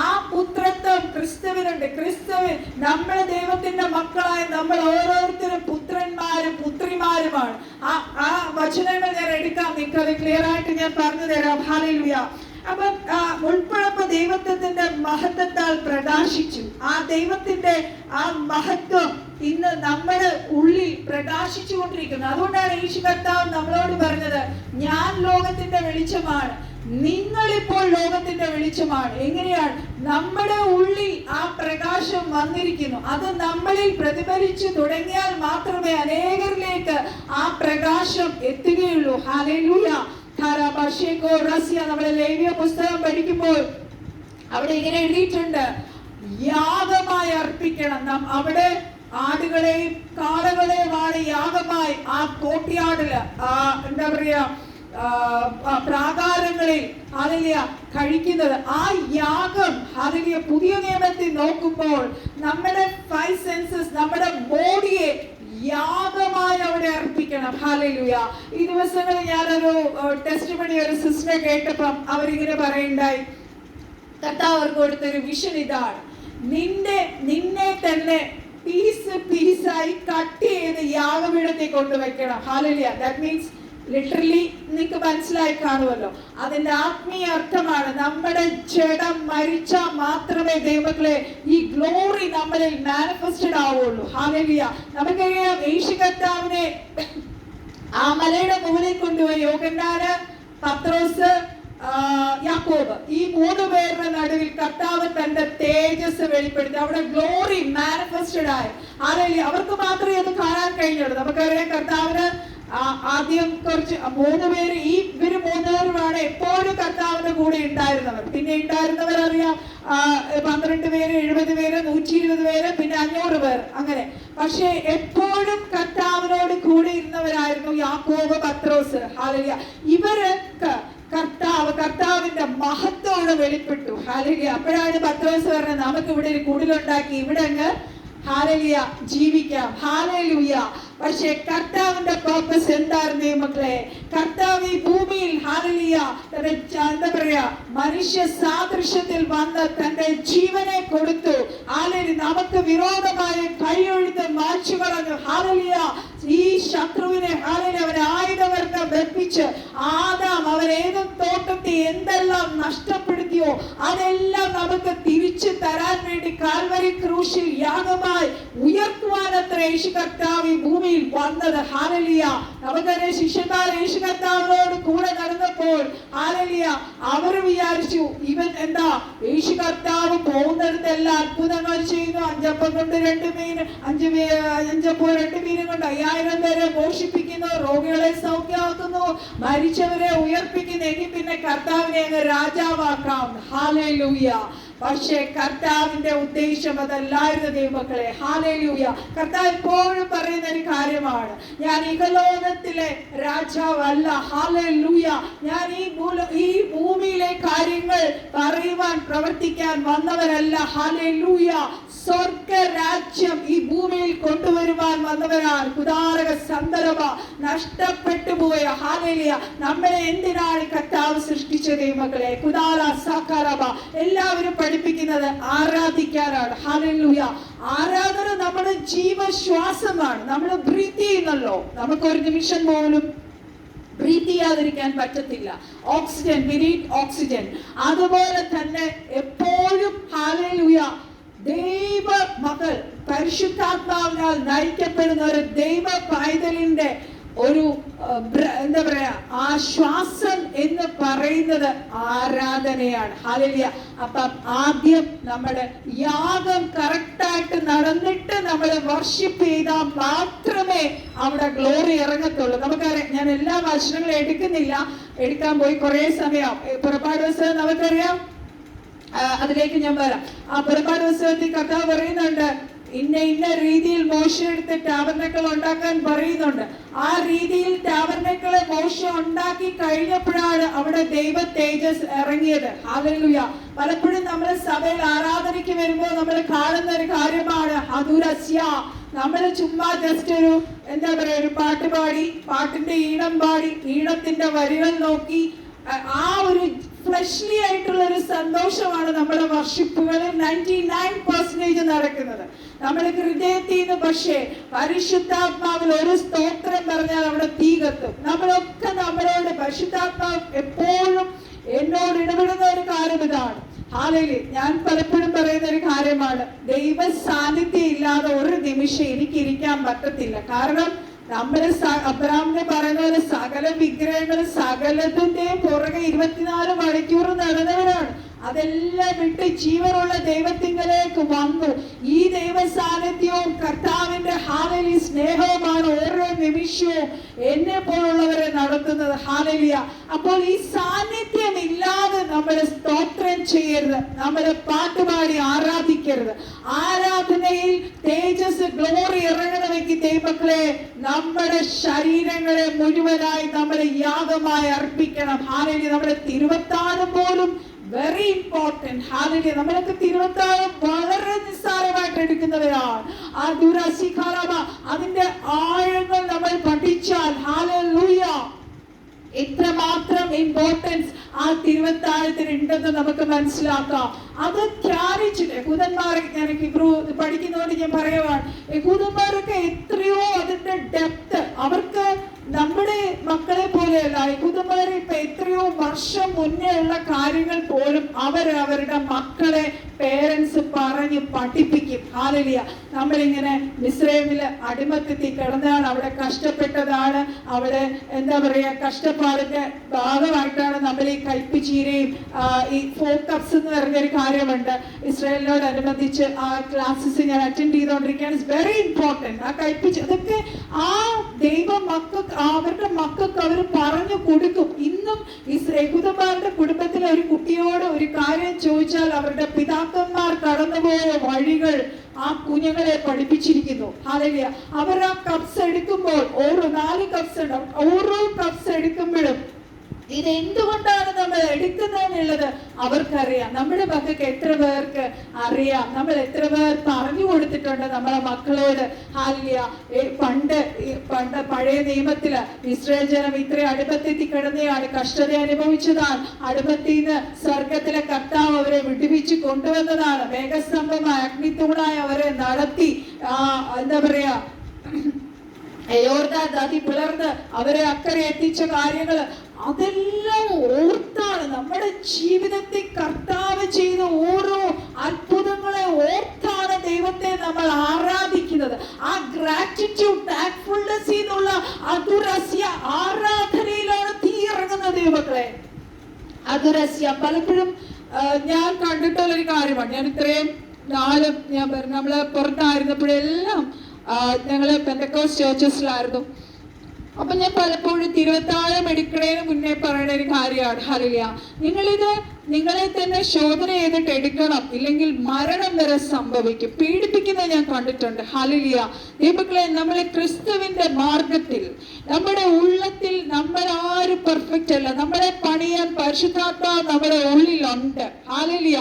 ആ പുത്രത്വം ക്രിസ്തുവിനുണ്ട്. ക്രിസ്തുവിൻ നമ്മുടെ ദൈവത്തിന്റെ മക്കളായ നമ്മൾ ഓരോരുത്തരും പുത്രന്മാരും പുത്രിമാരുമാണ്. ആ വചനങ്ങൾ ഞാൻ എടുക്കാം, നിങ്ങൾക്ക് അത് ക്ലിയർ ആയിട്ട് ഞാൻ പറഞ്ഞു തരാം. ഹല്ലേലൂയ. അപ്പൊ ഉൾപ്പെടപ്പോ ദൈവത്തിന്റെ മഹത്വത്താൽ പ്രകാശിച്ചു. ആ ദൈവത്തിന്റെ ആ മഹത്വം ഇന്ന് നമ്മുടെ ഉള്ളിൽ പ്രകാശിച്ചു കൊണ്ടിരിക്കുന്നു. അതുകൊണ്ടാണ് യേശു കർത്താവ് നമ്മളോട് പറഞ്ഞത്, ഞാൻ ലോകത്തിന്റെ വെളിച്ചമാണ്, നിങ്ങളിപ്പോൾ ലോകത്തിന്റെ വെളിച്ചമാണ്. എങ്ങനെയാണ്? നമ്മുടെ ഉള്ളിൽ ആ പ്രകാശം വന്നിരിക്കുന്നു. അത് നമ്മളിൽ പ്രതിഫലിച്ചു തുടങ്ങിയാൽ മാത്രമേ അനേകരിലേക്ക് ആ പ്രകാശം എത്തുകയുള്ളൂ. ഹല്ലേലൂയ. നമ്മളെ ലേവ്യ പുസ്തകം പഠിക്കുമ്പോൾ അവിടെ ഇങ്ങനെ എഴുതിയിട്ടുണ്ട്, യാഗമായി അർപ്പിക്കണം. അവിടെ ആടുകളെയും കാളകളെയുമാണ് യാഗമായി ആ കോട്ടിയാടില് എന്താ പറയാ പ്രാകാരങ്ങളിൽ ഹല്ലേലൂയ കഴിക്കുന്നത്. ആ യാഗം ഹല്ലേലൂയ പുതിയ നിയമത്തിൽ നോക്കുമ്പോൾ നമ്മുടെ 5 സെൻസസ്, നമ്മുടെ ബോഡിയെ യാഗമായി അവിടെ അർപ്പിക്കണം. ഹല്ലേലൂയ. ഈ ദിവസങ്ങളിൽ ഞാനൊരു ടെസ്റ്റിമണി ഒരു സിസ്റ്ററെ കേട്ടപ്പം അവരിങ്ങനെ പറയുണ്ടായി, കർത്താവ് അവർക്ക് കൊടുത്തൊരു വിഷൻ ഇതാണ്, നിന്നെ തന്നെ പീസായി കട്ട് ചെയ്ത് യാഗപീഠത്തിൽ കൊണ്ടുവയ്ക്കണം. ഹല്ലേലൂയ. ദാറ്റ് മീൻസ് ലിറ്ററലി നിങ്ങൾക്ക് മനസ്സിലായി കാണുമല്ലോ. അതിന്റെ ആത്മീയ അർത്ഥമാണ്, നമ്മുടെ ജഡം മരിച്ചാൽ മാത്രമേ ദൈവങ്ങളെ ഈ ഗ്ലോറി നമ്മളിൽ മാനിഫെസ്റ്റഡ് ആവുള്ളൂ. ഹല്ലേലൂയ. നമുക്കറിയാം യേശു കർത്താവിനെ ആ മലയുടെ മുകളിൽ കൊണ്ടുപോയി യോഹന്നാന്, പത്രോസ്, യാക്കോബ്, ഈ 3 പേരുടെ നടുവിൽ കർത്താവ് തന്റെ തേജസ് വെളിപ്പെടുത്തി. അവിടെ ഗ്ലോറി മാനിഫെസ്റ്റഡ് ആയി. ഹല്ലേലൂയ. അവർക്ക് മാത്രമേ അത് കാണാൻ കഴിഞ്ഞുള്ളൂ. നമുക്കറിയാം കർത്താവിന് ആദ്യം കുറച്ച് 3 പേര്, ഇവര് 3 പേരുമാണ് എപ്പോഴും കർത്താവിന്റെ കൂടെ ഉണ്ടായിരുന്നവർ. പിന്നെ ഉണ്ടായിരുന്നവർ അറിയാം 12 പേര്, 70 പേര്, 120 പേര്, പിന്നെ 500 പേർ അങ്ങനെ. പക്ഷെ എപ്പോഴും കർത്താവിനോട് കൂടെ ഇരുന്നവരായിരുന്നു യാക്കോബ്, പത്രോസ്. ഹല്ലേലൂയ. ഇവർക്ക് കർത്താവിന്റെ മഹത്വം വെളിപ്പെട്ടു. ഹല്ലേലൂയ. അപ്പോഴാണ് പത്രോസ് പറഞ്ഞത്, നമുക്ക് ഇവിടെ ഒരു കുടിലുണ്ടാക്കി ഇവിടെ അങ്ങ് ഹല്ലേലൂയ ജീവിക്കാം. ഹല്ലേലൂയ. പക്ഷേ കർത്താവിന്റെ പർപ്പസ് എന്തായിരുന്നു മക്കളെ? കർത്താവ് ഈ ഭൂമിയിൽ ഹല്ലേലൂയ എന്താ പറയാ മനുഷ്യ സാദൃശ്യത്തിൽ വന്ന് തന്റെ ജീവനെ കൊടുത്തു. ഹല്ലേലൂയ. നമുക്ക് വിരോധമായ കൈയൊഴുത്ത് മായ്ച്ചു കളഞ്ഞു. ഹല്ലേലൂയ. ഈ ശത്രുവിനെ ഹല്ലേലൂയ അവനെ ആയുധവർഗം വെപ്പിച്ച് ആദാം അവൻ ഏതും തോട്ടത്തിൽ എന്തെല്ലാം നഷ്ടപ്പെടുത്തിയോ അതെല്ലാം നമുക്ക് തിരിച്ചു തരാൻ വേണ്ടി കാൽവരി ക്രൂശിൽ യാഗമായി ഉയർത്തുവാനത്ര യേശു കർത്താവ് ഈ ഭൂമിയിൽ വന്നത്. ഹല്ലേലൂയ. നമുക്കറിയാം ശിഷ്യന്മാർ യേശു കർത്താവിനോട് കൂടെ നടന്നപ്പോൾ ഹല്ലേലൂയ അവർ വിചാരിച്ചു ഇവൻ എന്താ യേശു കർത്താവ് പോകുന്നിടത്തെല്ലാം അത്ഭുതങ്ങൾ ചെയ്യുന്നു. 5 അപ്പം കൊണ്ട് 2 മീൻ, 5 അപ്പം 2 മീനും കൊണ്ട് 5000 പേരെ പോഷിപ്പിക്കുന്നു, രോഗികളെ സൗഖ്യമാക്കുന്നു, മരിച്ചവരെ ഉയർപ്പിക്കുന്നു. എങ്കിൽ പിന്നെ കർത്താവിനെ അങ്ങ് രാജാവാക്കാം. ഹല്ലേലൂയ. പക്ഷേ കർത്താവിന്റെ ഉദ്ദേശം അതല്ലായിരുന്നു ദൈവമക്കളെ. ഹല്ലേലൂയ. കർത്താവ് എപ്പോഴും പറയുന്ന ഒരു കാര്യമാണ്, ഞാൻ ഇഹലോകത്തിലെ രാജാവല്ല. ഹല്ലേലൂയ. ഞാൻ ഈ ഭൂമിയിലെ കാര്യങ്ങൾ പറയുവാൻ പ്രവർത്തിക്കാൻ വന്നവരല്ല. ഹല്ലേലൂയ. സ്വർഗരാജ്യം ഈ ഭൂമിയിൽ കൊണ്ടുവരുവാൻ വന്നവരാണ്. കുദാരക സന്ദർഭ നഷ്ടപ്പെട്ടു പോയ ഹല്ലേലൂയ നമ്മളെ എന്തിനാണ് കർത്താവ് സൃഷ്ടിച്ച ദൈവമക്കളെ? കുദാര സാകാരബ എല്ലാവരും പഠിപ്പിക്കുന്നത് ആരാധിക്കാനാണ്. ഹല്ലേലൂയ. ആരാധന നമ്മുടെ ജീവശ്വാസമാണ്. നമ്മൾ ബ്രീത്ത് ചെയ്യുന്നല്ലോ, നമുക്ക് ഒരു നിമിഷം പോലും ബ്രീത്ത് ചെയ്യാതിരിക്കാൻ പറ്റത്തില്ല. Oxygen, we need oxygen. അതുപോലെ തന്നെ എപ്പോഴും ഹല്ലേലൂയ ദൈവ മക്കൾ പരിശുദ്ധാത്മാവിനാൽ നയിക്കപ്പെടുന്ന ഒരു ദൈവ പൈതലിന്റെ ഒരു എന്താ പറയാ ആശ്വാസം എന്ന് പറയുന്നത് ആരാധനയാണ്. ഹല്ലേലൂയ. അപ്പം ആദ്യം നമ്മുടെ യാഗം കറക്റ്റായിട്ട് നടന്നിട്ട് നമ്മൾ വർഷിപ്പ് ചെയ്താൽ മാത്രമേ അവിടെ ഗ്ലോറി ഇറങ്ങത്തുള്ളൂ. നമുക്കറിയാം, ഞാൻ എല്ലാ വചനങ്ങളും എടുക്കാൻ പോയി കുറെ സമയം. പുറപ്പാട് ദിവസം നമുക്കറിയാം, അതിലേക്ക് ഞാൻ വരാം. ആ പുറപ്പാട് പുസ്തകത്തിൽ കർത്താവ് പറയുന്നുണ്ട്, ഇന്ന രീതിയിൽ മോശ എടുത്ത് ടാബർനക്കിൾ ഉണ്ടാക്കാൻ പറയുന്നുണ്ട്. ആ രീതിയിൽ ടാബർനക്കിൾ മോശ ഉണ്ടാക്കി കഴിഞ്ഞപ്പോഴാണ് അവിടെ ദൈവ തേജസ് ഇറങ്ങിയത്. ഹല്ലേലൂയ. പലപ്പോഴും നമ്മൾ സഭയിൽ ആരാധനയ്ക്ക് വരുമ്പോൾ നമ്മൾ കാണുന്ന ഒരു കാര്യമാണ് ഹദുരസ്യ. നമ്മൾ ചുമ്മാ ജസ്റ്റ് ഒരു എന്താ പറയാ ഒരു പാട്ട് പാടി, പാട്ടിന്റെ ഈണം പാടി, ഈണത്തിന്റെ വരികൾ നോക്കി ആ ഒരു ഫ്ലഷ്ലി ആയിട്ടുള്ള ഒരു സന്തോഷമാണ് നമ്മുടെ വർഷിപ്പുകളിൽ 99% നടക്കുന്നത്. നമ്മുടെ ഹൃദയത്തിൽ നിന്ന്. പക്ഷേ പരിശുദ്ധാത്മാവിൽ ഒരു സ്തോത്രം പറഞ്ഞാൽ അവിടെ തീ കത്തും. നമ്മളോട് പരിശുദ്ധാത്മാവ് എപ്പോഴും എന്നോട് ഇടപെടുന്ന ഒരു കാര്യം ഇതാണ്. ഹല്ലേലൂയ. ഞാൻ പലപ്പോഴും പറയുന്ന ഒരു കാര്യമാണ്, ദൈവ സാന്നിധ്യം ഇല്ലാതെ ഒരു നിമിഷം എനിക്ക് ഇരിക്കാൻ പറ്റത്തില്ല. കാരണം നമ്മള് അബ്രഹാമിനെ പറയുന്ന പോലെ സകല വിഗ്രഹങ്ങളും സകലതിന്റെയും പുറകെ 24 മണിക്കൂർ നടന്നവരാണ്. അതെല്ലാം വിട്ട് ജീവനുള്ള ദൈവത്തിങ്കലേക്ക് വന്നു. ഈ ദൈവ സാന്നിധ്യവും കർത്താവിന്റെ ഹല്ലേലൂയ സ്നേഹവുമാണ് ഓരോ നിമിഷവും എന്നെ പോലുള്ളവരെ നടത്തുന്നത്. ഹല്ലേലൂയ. അപ്പോൾ ഈ സാന്നിധ്യം ഇല്ലാതെ നമ്മൾ സ്തോത്രം ചെയ്യരുത്, നമ്മൾ പാട്ടുപാടി ആരാധിക്കരുത്. ആരാധനയിൽ തേജസ് ഗ്ലോറി ഇറങ്ങണമെങ്കിൽ ദൈവമക്കളെ നമ്മുടെ ശരീരങ്ങളെ മുഴുവനായി നമ്മൾ യാഗമായി അർപ്പിക്കണം. ഹല്ലേലൂയ. നമ്മുടെ തിരുവത്താഴം പോലും വെരി ഇമ്പോർട്ടന്റ്. ഹല്ലേലൂയ. നമ്മളൊക്കെ തിരുവത്താഴം വളരെ നിസ്സാരമായിട്ട് എടുക്കുന്നവരാണ്. ആ ദുരാശിഖാലമ അതിന്റെ ആഴങ്ങൾ നമ്മൾ പഠിച്ചാൽ ഹല്ലേലൂയ എത്രമാത്രം ഇമ്പോർട്ടൻസ് ആ തിരുവത്താഴത്തിന് ഉണ്ടെന്ന് നമുക്ക് മനസ്സിലാക്കാം. അത് ധ്യാനിച്ചിട്ട് യഹൂദന്മാർ, ഞാൻ ഹിബ്രു പഠിക്കുന്നതുകൊണ്ട് ഞാൻ പറയുവാണ്, യഹൂദന്മാരൊക്കെ എത്രയോ അതിന്റെ ഡെപ്ത് അവർക്ക് നമ്മുടെ മക്കളെ പോലെയല്ല. യഹൂദന്മാരെ ഇപ്പൊ എത്രയോ വർഷം മുന്നേ ഉള്ള കാര്യങ്ങൾ പോലും അവരുടെ മക്കളെ പേരൻസ് പറഞ്ഞ് പഠിപ്പിക്കും. ഹല്ലേലൂയ. നമ്മളിങ്ങനെ മിസ്രൈമില് അടിമത്തെത്തി കിടന്നാണ്, അവിടെ കഷ്ടപ്പെട്ടതാണ്, അവിടെ എന്താ പറയാ കഷ്ടപ്പാടിന്റെ ഭാഗമായിട്ടാണ് നമ്മൾ ഈ കയ്പിച്ചീരയും ഈ 4 കപ്സ് എന്ന് പറഞ്ഞൊരു കാര്യമുണ്ട്. ഇസ്രായേലിനോടനുബന്ധിച്ച് ആ ക്ലാസ്സസ് ഞാൻ അറ്റൻഡ് ചെയ്തുകൊണ്ടിരിക്കുകയാണ്. It's very important. ആ കയ്പിച്ച് അതൊക്കെ ആ ദൈവ മക്കൾക്ക് അവരുടെ മക്കൾക്ക് അവർ പറഞ്ഞു കൊടുക്കും. ഇന്നും ഈ യഹൂദന്മാരുടെ കുടുംബത്തിലെ ഒരു കുട്ടിയോട് ഒരു കാര്യം ചോദിച്ചാൽ അവരുടെ പിതാക്കന്മാർ കടന്നുപോയ വഴികൾ ആ കുഞ്ഞുങ്ങളെ പഠിപ്പിച്ചിരിക്കുന്നു. ഹല്ലേലൂയ. അവർ ആ കപ്സ് എടുക്കുമ്പോൾ ഓരോ 4 കപ്സ് ഉണ്ടാവും. ഓരോ കപ്സ് എടുക്കുമ്പോഴും ഇത് എന്തുകൊണ്ടാണ് നമ്മൾ എടുക്കുന്നതെന്നുള്ളത് അവർക്കറിയാം. നമ്മുടെ മക്കൾക്ക് എത്ര പേർക്ക് അറിയാം? നമ്മൾ എത്ര പേർ പറഞ്ഞു കൊടുത്തിട്ടുണ്ട് നമ്മളെ മക്കളോട്? ഹല്ലേലൂയ. പണ്ട് പഴയ നിയമത്തില് ഇസ്രായേൽ ജനം ഇത്രയും അടുപ്പത്തെത്തി കിടന്നെയാണ്, കഷ്ടത അനുഭവിച്ചതാണ്. അടുപ്പത്തിൽ നിന്ന് സ്വർഗത്തിലെ കർത്താവ് അവരെ വിടുവിച്ച് കൊണ്ടുവന്നതാണ്. മേഘസ്തംഭമായി അഗ്നിത്തൂണായി അവരെ നടത്തി എന്താ പറയാ യോർദാൻ നദി പിളർന്ന് അവരെ അക്കരെ എത്തിച്ച കാര്യങ്ങള് അതെല്ലാം ഓർത്താണ് നമ്മുടെ ജീവിതത്തിൽ കർത്താവ് ചെയ്ത ഓരോ അത്ഭുതങ്ങളെ ഓർത്താണ് ദൈവത്തെ നമ്മൾ ആരാധിക്കുന്നത്. ആ ഗ്രാറ്റിറ്റ്യൂഡ്, താങ്ക്ഫുൾനെസ് എന്നുള്ള അതുരസ്യ ആരാധനയിലാണ് തീ ഇറങ്ങുന്നത് ദൈവമക്കളെ. അതുരസ്യ പലപ്പോഴും ഞാൻ കണ്ടിട്ടുള്ളൊരു കാര്യമാണ്. ഞാൻ ഇത്രയും നാളും നമ്മള് പുറത്തായിരുന്നപ്പോഴെല്ലാം ഞങ്ങള് പെന്തക്കോസ്റ്റ് ചേർച്ചസിലായിരുന്നു. അപ്പൊ ഞാൻ പലപ്പോഴും തിരുവത്താഴം എടുക്കണേന് മുന്നേ പറയണ ഒരു കാര്യമാണ്, ഹല്ലേലൂയ, നിങ്ങളെ തന്നെ ശോധന ചെയ്തിട്ട് എടുക്കണം, ഇല്ലെങ്കിൽ മരണം വരെ സംഭവിക്കും. പീഡിപ്പിക്കുന്നത് ഞാൻ കണ്ടിട്ടുണ്ട്. ഹല്ലേലൂയ. ദൈവമക്കളെ, നമ്മളെ ക്രിസ്തുവിന്റെ മാർഗത്തിൽ, നമ്മുടെ ഉള്ളത്തിൽ നമ്മൾ ആരും പെർഫെക്റ്റ് അല്ല. നമ്മളെ പണിയാൻ പരിശുദ്ധാത്മാവ് നമ്മുടെ ഉള്ളിലുണ്ട്. ഹല്ലേലൂയ.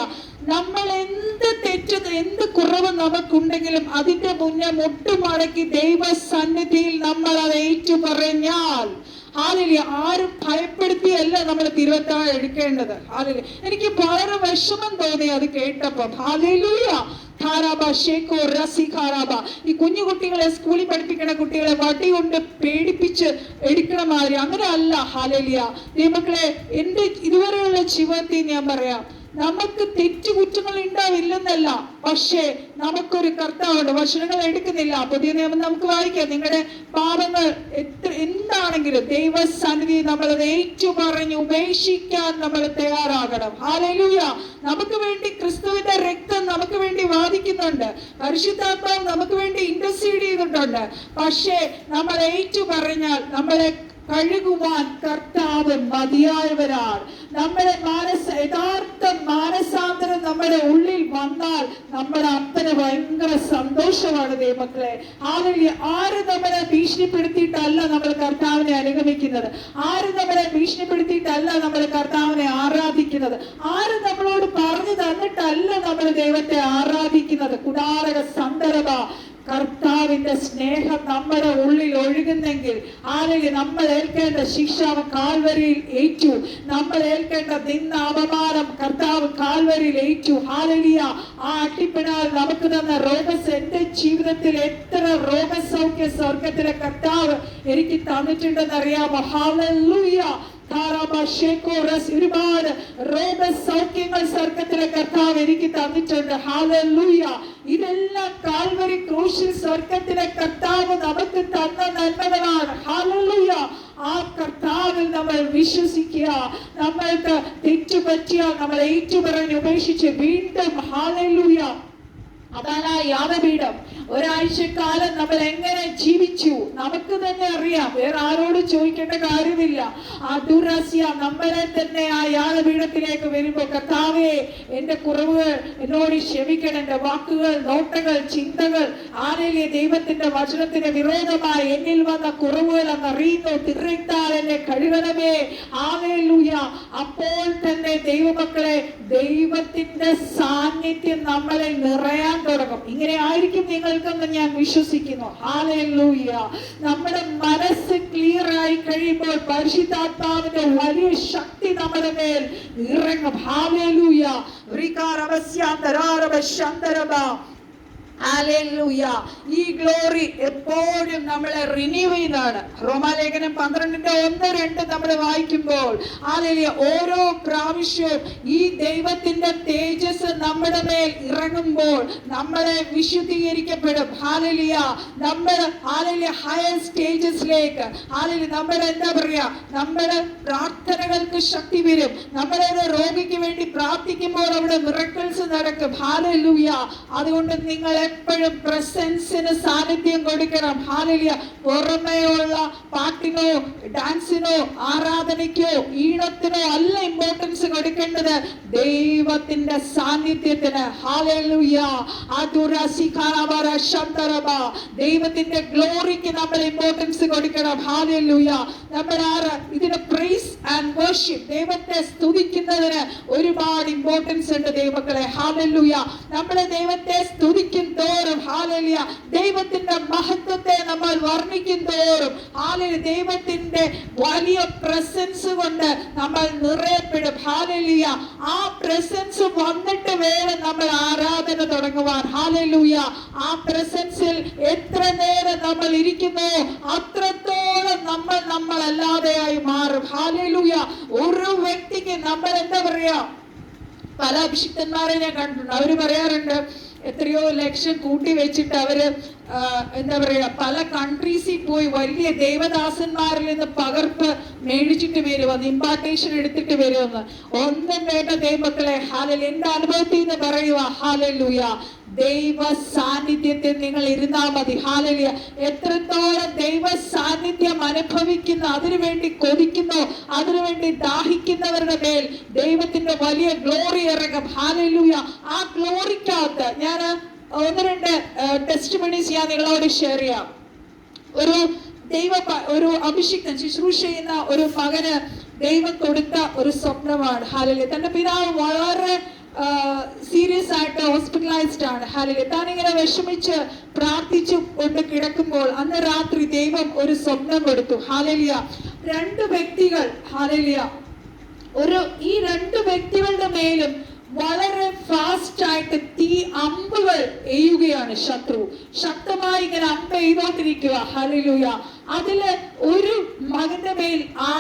നമ്മൾ എന്ത് തെറ്റ്, എന്ത് കുറവ് നമുക്കുണ്ടെങ്കിലും അതിന്റെ മുന്നേ മുട്ടുമടക്കി ദൈവസന്നിധിയിൽ നമ്മൾ അത് ഏറ്റു പറഞ്ഞാൽ, ഹല്ലേലൂയ, ആരും ഭയപ്പെടുത്തിയല്ല നമ്മൾ തിരുവത്താഴം എടുക്കേണ്ടത്. ഹല്ലേലൂയ. എനിക്ക് വളരെ വിഷമം തോന്നി അത് കേട്ടപ്പം. ഹല്ലേലൂയ. ഈ കുഞ്ഞു കുട്ടികളെ, സ്കൂളിൽ പഠിപ്പിക്കുന്ന കുട്ടികളെ വടി കൊണ്ട് പേടിപ്പിച്ച് എടുക്കണ മാതിരി അങ്ങനെ അല്ല. ഹല്ലേലൂയ. ദൈവമക്കളെ, എന്റെ ഇതുവരെയുള്ള ജീവിതത്തിൽ ഞാൻ പറയാം, നമുക്ക് തെറ്റുകുറ്റങ്ങൾ ഉണ്ടാവില്ലെന്നല്ല, പക്ഷേ നമുക്കൊരു കർത്താവുണ്ട്. വചനങ്ങൾ എടുക്കുന്നില്ല, പുതിയ നിയമം നമുക്ക് വായിക്കാം. നിങ്ങളുടെ പാപങ്ങൾ എന്താണെങ്കിലും ദൈവസന്നിധി നമ്മളത് ഏറ്റുപറഞ്ഞ് ഉപേക്ഷിക്കാൻ നമ്മൾ തയ്യാറാകണം. ഹല്ലേലൂയ. നമുക്ക് വേണ്ടി ക്രിസ്തുവിന്റെ രക്തം നമുക്ക് വേണ്ടി വാദിക്കുന്നുണ്ട്, പരിശുദ്ധാത്മാവ് നമുക്ക് വേണ്ടി ഇന്റർസീഡ് ചെയ്തിട്ടുണ്ട്. പക്ഷേ നമ്മൾ ഏറ്റുപറഞ്ഞാൽ നമ്മളെ കഴുകുവാൻ കർത്താവ് മതിയായവരാണ്. നമ്മുടെ യഥാർത്ഥ മാനസാന്തരം നമ്മുടെ ഉള്ളിൽ വന്നാൽ നമ്മുടെ അപ്പന് ഭയങ്കര സന്തോഷമാണ്. ദൈവമക്കളെ, ആരും നമ്മളെ ഭീഷണിപ്പെടുത്തിയിട്ടല്ല നമ്മൾ കർത്താവിനെ അനുഗമിക്കുന്നത്. ആരും നമ്മളെ ഭീഷണിപ്പെടുത്തിയിട്ടല്ല നമ്മൾ കർത്താവിനെ ആരാധിക്കുന്നത്. ആരും നമ്മളോട് പറഞ്ഞു തന്നിട്ടല്ല നമ്മൾ ദൈവത്തെ ആരാധിക്കുന്നത്. കുടാരക സന്ദർഭ കർത്താവിന്റെ സ്നേഹം നമ്മുടെ ഉള്ളിൽ ഒഴുകുന്നെങ്കിൽ, ആരെങ്കിലും നമ്മൾ ഏൽക്കേണ്ട ശിക്ഷ കാൽവരിയിൽ ഏറ്റു. നമ്മൾ ഏൽക്കേണ്ട നിന്ന അപമാനം കർത്താവ് കാൽവരിയിൽ ഏറ്റു. ഹല്ലേലൂയ. ആ അട്ടിപ്പിനാൽ നമുക്ക് തന്ന എന്റെ ജീവിതത്തിൽ എത്ര രോഗസൗഖ്യ സ്വർഗത്തിലെ കർത്താവ് എനിക്ക് തന്നിട്ടുണ്ടെന്ന് അറിയാമോ? ഹല്ലേലൂയ. ഒരുപാട് രോഗസൗഖ്യങ്ങൾ സ്വർഗത്തിലെ കർത്താവ് എനിക്ക് തന്നിട്ടുണ്ട്. ഹല്ലേലൂയ. ഇതെല്ലാം കാൽവരി ക്രൂശിൽ സ്വർഗത്തിലെ കർത്താവ് നമുക്ക് തന്ന നന്മകളാണ്. ഹല്ലേലൂയ. ആ കർത്താവിൽ നമ്മൾ വിശ്വസിക്കുക. നമ്മൾക്ക് തെറ്റുപറ്റിയാൽ നമ്മൾ ഏറ്റുപറഞ്ഞ് ഉപേക്ഷിച്ച് വീണ്ടും, ഹല്ലേലൂയ, അതാണ് ആ യാഗപീഠം. ഒരാഴ്ചക്കാലം നമ്മൾ എങ്ങനെ ജീവിച്ചു നമുക്ക് തന്നെ അറിയാം, വേറെ ആരോട് ചോദിക്കേണ്ട കാര്യമില്ല. ആ ദുരസ്യ നമ്മളെ തന്നെ ആ യാഗപീഠത്തിലേക്ക് വരുമ്പോൾ, കർത്താവേ, എന്റെ കുറവുകൾ എന്നോട് ക്ഷമിക്കണം, എന്റെ വാക്കുകൾ, നോട്ടങ്ങൾ, ചിന്തകൾ, ആരെങ്കിലും ദൈവത്തിന്റെ വചനത്തിന് വിരോധമായി എന്നിൽ വന്ന കുറവുകൾ എന്നറിയുന്നു, തിരത്താൽ എന്നെ കഴുകണമേ. ഹല്ലേലൂയ. അപ്പോൾ തന്നെ ദൈവമക്കളെ, ദൈവത്തിന്റെ സാന്നിധ്യം നമ്മളെ നിറയാൻ തുടങ്ങും. ഇങ്ങനെ ആയിരിക്കും നിങ്ങൾക്കെന്ന് ഞാൻ വിശ്വസിക്കുന്നു. ഹല്ലേലൂയ. നമ്മുടെ മനസ്സ് ക്ലിയർ ആയി കഴിയുമ്പോൾ പരിശുദ്ധാത്മാവിന്റെ വലിയ ശക്തി നമ്മുടെ മേൽ ഇറങ്ങും. ഹല്ലേലൂയ. ഹല്ലേലൂയ. ഈ ഗ്ലോറി എപ്പോഴും നമ്മളെ റിന്യൂ ചെയ്യുന്നതാണ്. റോമാലേഖനം 12:1-2 നമ്മൾ വായിക്കുമ്പോൾ, ഹല്ലേലൂയ, ഓരോ പ്രാവശ്യവും ഈ ദൈവത്തിന്റെ തേജസ് നമ്മുടെ മേൽ ഇറങ്ങുമ്പോൾ നമ്മളെ വിശുദ്ധീകരിക്കപ്പെടും. ഹല്ലേലൂയ. നമ്മൾ ഹയർ സ്റ്റേജസിലേക്ക്, നമ്മുടെ എന്താ പറയാ, നമ്മുടെ പ്രാർത്ഥനകൾക്ക് ശക്തി വരും. നമ്മളൊരു രോഗിക്ക് വേണ്ടി പ്രാർത്ഥിക്കുമ്പോൾ അവിടെ മിറക്കിൾസ് നടക്കും. ഹല്ലേലൂയ. അതുകൊണ്ട് നിങ്ങൾ എപ്പോഴും പ്രസൻസിന് സാന്നിധ്യം കൊടുക്കണം. ഹല്ലേലൂയ. പുറമേയുള്ള പാട്ടിനോ ഡാൻസിനോ ആരാധനയ്ക്കോ ഈണത്തിനോ അല്ല ഇമ്പോർട്ടൻസ് കൊടുക്കേണ്ടത്, ദൈവത്തിന്റെ സാന്നിധ്യത്തിന്. ഹല്ലേലൂയ. ദൈവത്തിന്റെ ഗ്ലോറിക്ക് നമ്മൾ ഇമ്പോർട്ടൻസ് കൊടുക്കണം. ഹല്ലേലൂയ. നമ്മൾ ഇതിന് പ്രൈസ് ആൻഡ് വർഷിപ്പ്, ദൈവത്തെ സ്തുതിക്കുന്നതിന് ഒരുപാട് ഇമ്പോർട്ടൻസ് ഉണ്ട് ദൈവമക്കളെ. ഹല്ലേലൂയ. നമ്മളെ ദൈവത്തെ സ്തുതിക്കും തോറും, ഹല്ലേലൂയ, ദൈവത്തിന്റെ മഹത്വത്തെ നമ്മൾ വർണ്ണിക്കും തോറും, ഹല്ലേലൂയ, ദൈവത്തിന്റെ വലിയ പ്രസൻസ് കൊണ്ട് നമ്മൾ നിറയപ്പെടും. ഹല്ലേലൂയ. ആ പ്രസൻസ് വന്നിട്ട് വേണം നമ്മൾ ആരാധന തുടങ്ങുവാൻ. ഹല്ലേലൂയ. ആ പ്രസൻസിൽ എത്ര നേരം നമ്മൾ ഇരിക്കുന്നു അത്രത്തോളം നമ്മൾ അല്ലാതെയായി മാറും. ഹല്ലേലൂയ. ഒരു വ്യക്തിക്ക് നമ്മൾ എന്താ പറയാ, പല അഭിഷിക്തന്മാരെ ഞാൻ കണ്ടിട്ടുണ്ട്. അവര് പറയാറുണ്ട്, എത്രയോ ലക്ഷം കൂട്ടി വെച്ചിട്ട് അവര് എന്താ പറയാ, പല കൺട്രീസിൽ പോയി വലിയ ദേവദാസന്മാരിൽ നിന്ന് പകർപ്പ് മേടിച്ചിട്ട് വരുമെന്ന്, ഇമ്പാർട്ടേഷൻ എടുത്തിട്ട് വരുമെന്ന്. ഒന്നും വേണ്ട ദൈവമക്കളെ. ഹല്ലേലൂയ. എന്റെ അനുഭവത്തിൽ നിന്ന് പറയുക, ഹല്ലേലൂയ, ദൈവ സാന്നിധ്യത്തിൽ നിങ്ങൾ ഇരുന്നാൽ മതി. ഹല്ലേലൂയ. എത്രത്തോളം ദൈവ സാന്നിധ്യം അനുഭവിക്കുന്ന, അതിനുവേണ്ടി കൊതിക്കുന്നു, അതിനുവേണ്ടി ദാഹിക്കുന്നവരുടെ മേൽ ദൈവത്തിന്റെ വലിയ ഗ്ലോറി ഇറങ്ങും. ഹല്ലേലൂയ. ആ ഗ്ലോറിക്കകത്ത് ഞാൻ ഒന്ന് രണ്ട് ടെസ്റ്റിമണീസ് ഞാൻ നിങ്ങളോട് ഷെയർ ചെയ്യാം. ഒരു അഭിഷിക്തൻ ശുശ്രൂഷ ചെയ്യുന്ന ഒരു മകന് ദൈവം കൊടുത്ത ഒരു സ്വപ്നമാണ്. ഹല്ലേലൂയ. തന്റെ പിതാവ് വളരെ സീരിയസ് ആയിട്ട് ഹോസ്പിറ്റലൈസ്ഡ് ആണ്. ഹല്ലേലൂയ. താനിങ്ങനെ വിഷമിച്ച് പ്രാർത്ഥിച്ചു കൊണ്ട് കിടക്കുമ്പോൾ അന്ന് രാത്രി ദൈവം ഒരു സ്വപ്നം കൊടുത്തു. ഹല്ലേലൂയ. രണ്ട് വ്യക്തികൾ, ഹല്ലേലൂയ, ഈ രണ്ട് വ്യക്തികളുടെ മേലും വളരെ ഫാസ്റ്റ് ആയിട്ട് അമ്പുകൾ എയ്യുകയാണ് ശത്രു. ശക്തമായി ഇങ്ങനെ അമ്പ് എയ്തോണ്ടിരിക്കുക. ഹല്ലേലൂയ. അതില് ഒരു മകന്റെ മേൽ ആ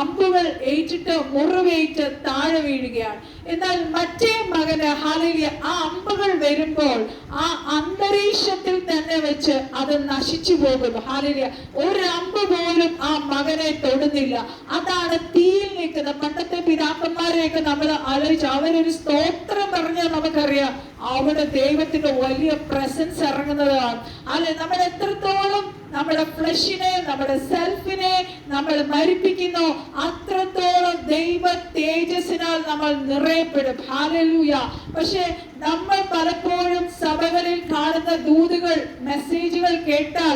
അമ്പുകൾ ഏറ്റിട്ട് മുറിവേറ്റ് താഴെ വീഴുകയാണ്. എന്നാൽ മറ്റേ മകന്, ഹല്ലേലൂയ, ആ അമ്പുകൾ വരുമ്പോൾ ആ അന്തരീക്ഷത്തിൽ തന്നെ വെച്ച് അത് നശിച്ചു പോകുന്നു. ഹല്ലേലൂയ. ഒരു അമ്പ് പോലും ആ മകനെ തൊടുന്നില്ല. അതാണ് തീയിൽ നിൽക്കുന്ന പണ്ടത്തെ പിതാക്കന്മാരെയൊക്കെ നമ്മൾ ആലോചിച്ച് അവരൊരു സ്തോത്രം പറഞ്ഞാൽ നമുക്കറിയാം അവിടെ ദൈവത്തിന്റെ വലിയ പ്രസൻസ് ഇറങ്ങുന്നതാണ്. അല്ലെ, നമ്മൾ എത്രത്തോളം നമ്മുടെ ഫ്ലഷിനെ, നമ്മുടെ സെൽഫിനെ നമ്മൾ മരിപ്പിക്കുന്നു, അത്രത്തോളം ദൈവ തേജസ്സിനാൽ നമ്മൾ നിറയപ്പെടും. ഹല്ലേലൂയ. പക്ഷെ നമ്മൾ പലപ്പോഴും സഭകളിൽ കാണുന്ന ദൂതുകൾ, മെസ്സേജുകൾ കേട്ടാൽ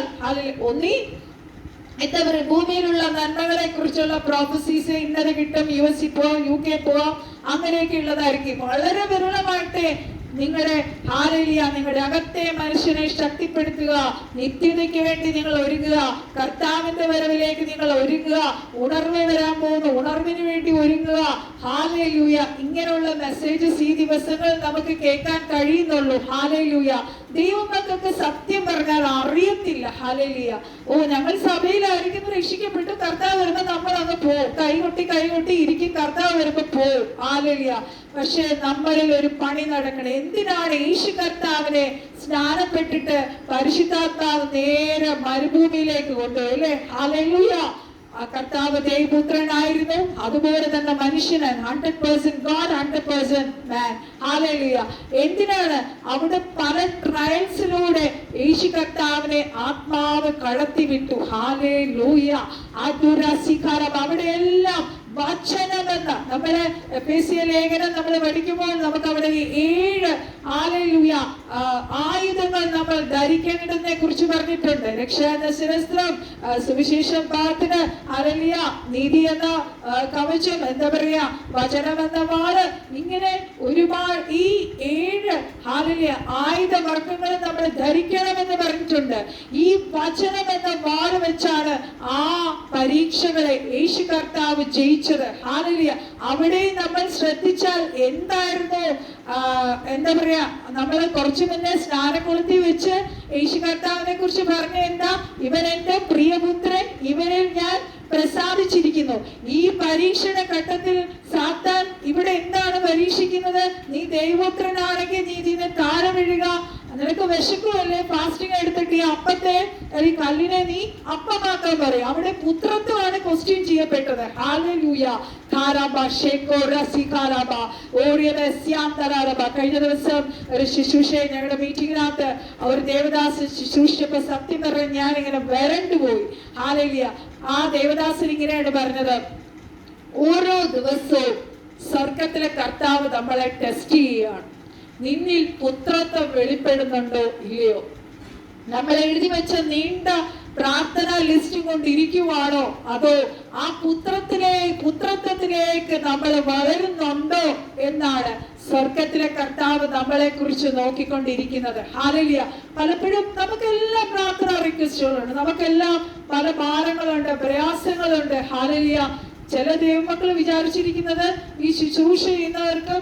ഒന്നി എന്താ പറയുക, ഭൂമിയിലുള്ള നന്മകളെ കുറിച്ചുള്ള പ്രോഫസീസ്, ഇന്നത് കിട്ടും, US പോവാം, UK പോവാം, അങ്ങനെയൊക്കെ ഉള്ളതായിരിക്കും. വളരെ വിരളമായിട്ട് നിങ്ങളുടെ ഹല്ലേലൂയ, നിങ്ങളുടെ അകത്തെ മനുഷ്യനെ ശക്തിപ്പെടുത്തുക, നിത്യതയ്ക്ക് വേണ്ടി നിങ്ങൾ ഒരുങ്ങുക, കർത്താവിന്റെ വരവിലേക്ക് നിങ്ങൾ ഒരുങ്ങുക, ഉണർവ് വരാൻ പോകുന്നു, ഉണർവിന് വേണ്ടി ഒരുങ്ങുക. ഹല്ലേലൂയ. ഇങ്ങനെയുള്ള മെസ്സേജസ് ഈ ദിവസങ്ങൾ നമുക്ക് കേൾക്കാൻ കഴിയുന്നുള്ളൂ. ഹല്ലേലൂയ. ദൈവമക്കൾക്ക് സത്യം പറഞ്ഞാൽ അറിയത്തില്ല. ഹല്ലേലൂയ. ഞങ്ങൾ സഭയിലായിരിക്കുന്നു, രക്ഷിക്കപ്പെട്ടു, കർത്താവ് വരുമ്പോൾ നമ്മൾ അങ്ങ് പോകും, കൈകൊട്ടി ഇരിക്കും, കർത്താവ് വരുമ്പോ പോകും. ഹല്ലേലൂയ. പക്ഷെ നമ്മളിൽ ഒരു പണി നടക്കണം. എന്തിനാണ് യേശു കർത്താവിനെ സ്നാനപ്പെട്ടിട്ട് പരിശുദ്ധാത്മാവ് നേരെ മരുഭൂമിയിലേക്ക് കൊണ്ടുപോയി, അല്ലേ? ഹല്ലേലൂയ. ആ കർത്താവ് ദൈവപുത്രനായിരുന്നു, അതുപോലെ തന്നെ മനുഷ്യന് 100% God, 100% man. ഹല്ലേലൂയ. എന്തിനാണ്? അവിടെ പല ട്രയൽസിലൂടെ യേശു കർത്താവിനെ ആത്മാവ് കടത്തിവിട്ടു. ഹല്ലേലൂയ. അവിടെ എല്ലാം വചനമെന്ന നമ്മളെ എഫേസ്യ ലേഖനം നമ്മൾ പഠിക്കുമ്പോൾ നമുക്ക് അവിടെ 7 ഹല്ലേലൂയ ആയുധങ്ങൾ നമ്മൾ ധരിക്കേണ്ടതിനെ കുറിച്ച് പറഞ്ഞിട്ടുണ്ട്. രക്ഷാ ശിരസ്ത്രം, സുവിശേഷം, പ്രാർത്ഥന, ഹല്ലേലൂയ, നീതി എന്ന കവചം, എന്താ പറയാ, വചനം എന്ന വാള്, ഇങ്ങനെ ഒരുപാട് ഈ 7 ഹല്ലേലൂയ ആയുധ വർഗങ്ങൾ നമ്മൾ ധരിക്കണമെന്ന് പറഞ്ഞിട്ടുണ്ട്. ഈ വചനം എന്ന വാള് വെച്ചാണ് ആ പരീക്ഷകളെ യേശു കർത്താവ് ജയിച്ചത്. ഹല്ലേലൂയ. അവിടെ നമ്മൾ ശ്രദ്ധിച്ചാൽ എന്തായിരുന്നു, എന്താ പറയാ, നമ്മൾ കുറച്ചു മുന്നേ സ്നാനക്കുളത്തിൽ വെച്ച് യേശു കർത്താവിനെ കുറിച്ച് പറഞ്ഞ എന്താ, ഇവൻ എന്റെ പ്രിയപുത്രൻ, ഇവനിൽ ഞാൻ പ്രസാദിച്ചിരിക്കുന്നു. ഈ പരീക്ഷണ ഘട്ടത്തിൽ സാത്താൻ ഇവിടെ എന്താണ് പരീക്ഷിക്കുന്നത്? നീ ദൈവപുത്രനാണെങ്കിൽ നീ ഇതിനെ താഴെ വീഴുക, നിനക്ക് വിശക്കുമല്ലേ, ഫാസ്റ്റിംഗ് എടുത്തിട്ട് ഈ അപ്പത്തെ, ഈ കല്ലിനെ നീ അപ്പമാക്കാൻ പറയും. അവിടെ പുത്രത്വമാണ് ക്വസ്റ്റ്യൻ ചെയ്യപ്പെട്ടത്. ഹല്ലേലൂയ. കഴിഞ്ഞ ദിവസം ഒരു ശുശ്രൂഷയെ ഞങ്ങളുടെ മീറ്റിംഗിനകത്ത് ഒരു ദേവദാസ് ശുശ്രൂഷിച്ചപ്പോ സത്യം പറഞ്ഞ ഞാൻ ഇങ്ങനെ വരണ്ടുപോയി. ഹല്ലേലൂയ. ആ ദേവദാസൻ ഇങ്ങനെയാണ് പറഞ്ഞത്, ഓരോ ദിവസവും സ്വർഗത്തിലെ കർത്താവ് നമ്മളെ ടെസ്റ്റ് ചെയ്യുകയാണ്. നിന്നിൽ പുത്രത്വം വെളിപ്പെടുന്നുണ്ടോ ഇല്ലയോ? നമ്മൾ എഴുതി വെച്ച നീണ്ട പ്രാർത്ഥനാ ലിസ്റ്റ് കൊണ്ടിരിക്കുവാണോ, അതോ ആ പുത്രത്വത്തിലേക്ക് നമ്മൾ വളരുന്നുണ്ടോ എന്നാണ് സ്വർഗത്തിലെ കർത്താവ് നമ്മളെ കുറിച്ച് നോക്കിക്കൊണ്ടിരിക്കുന്നത്. ഹല്ലേലൂയ. പലപ്പോഴും നമുക്കെല്ലാം പ്രാർത്ഥന റിക്വസ്റ്റുകളുണ്ട്, നമുക്കെല്ലാം പല ഭാരങ്ങളുണ്ട്, പ്രയാസങ്ങളുണ്ട്. ഹല്ലേലൂയ. ചില ദൈവമക്കൾ വിചാരിച്ചിരിക്കുന്നത് ഈ ശുശ്രൂഷ ചെയ്യുന്നവർക്കും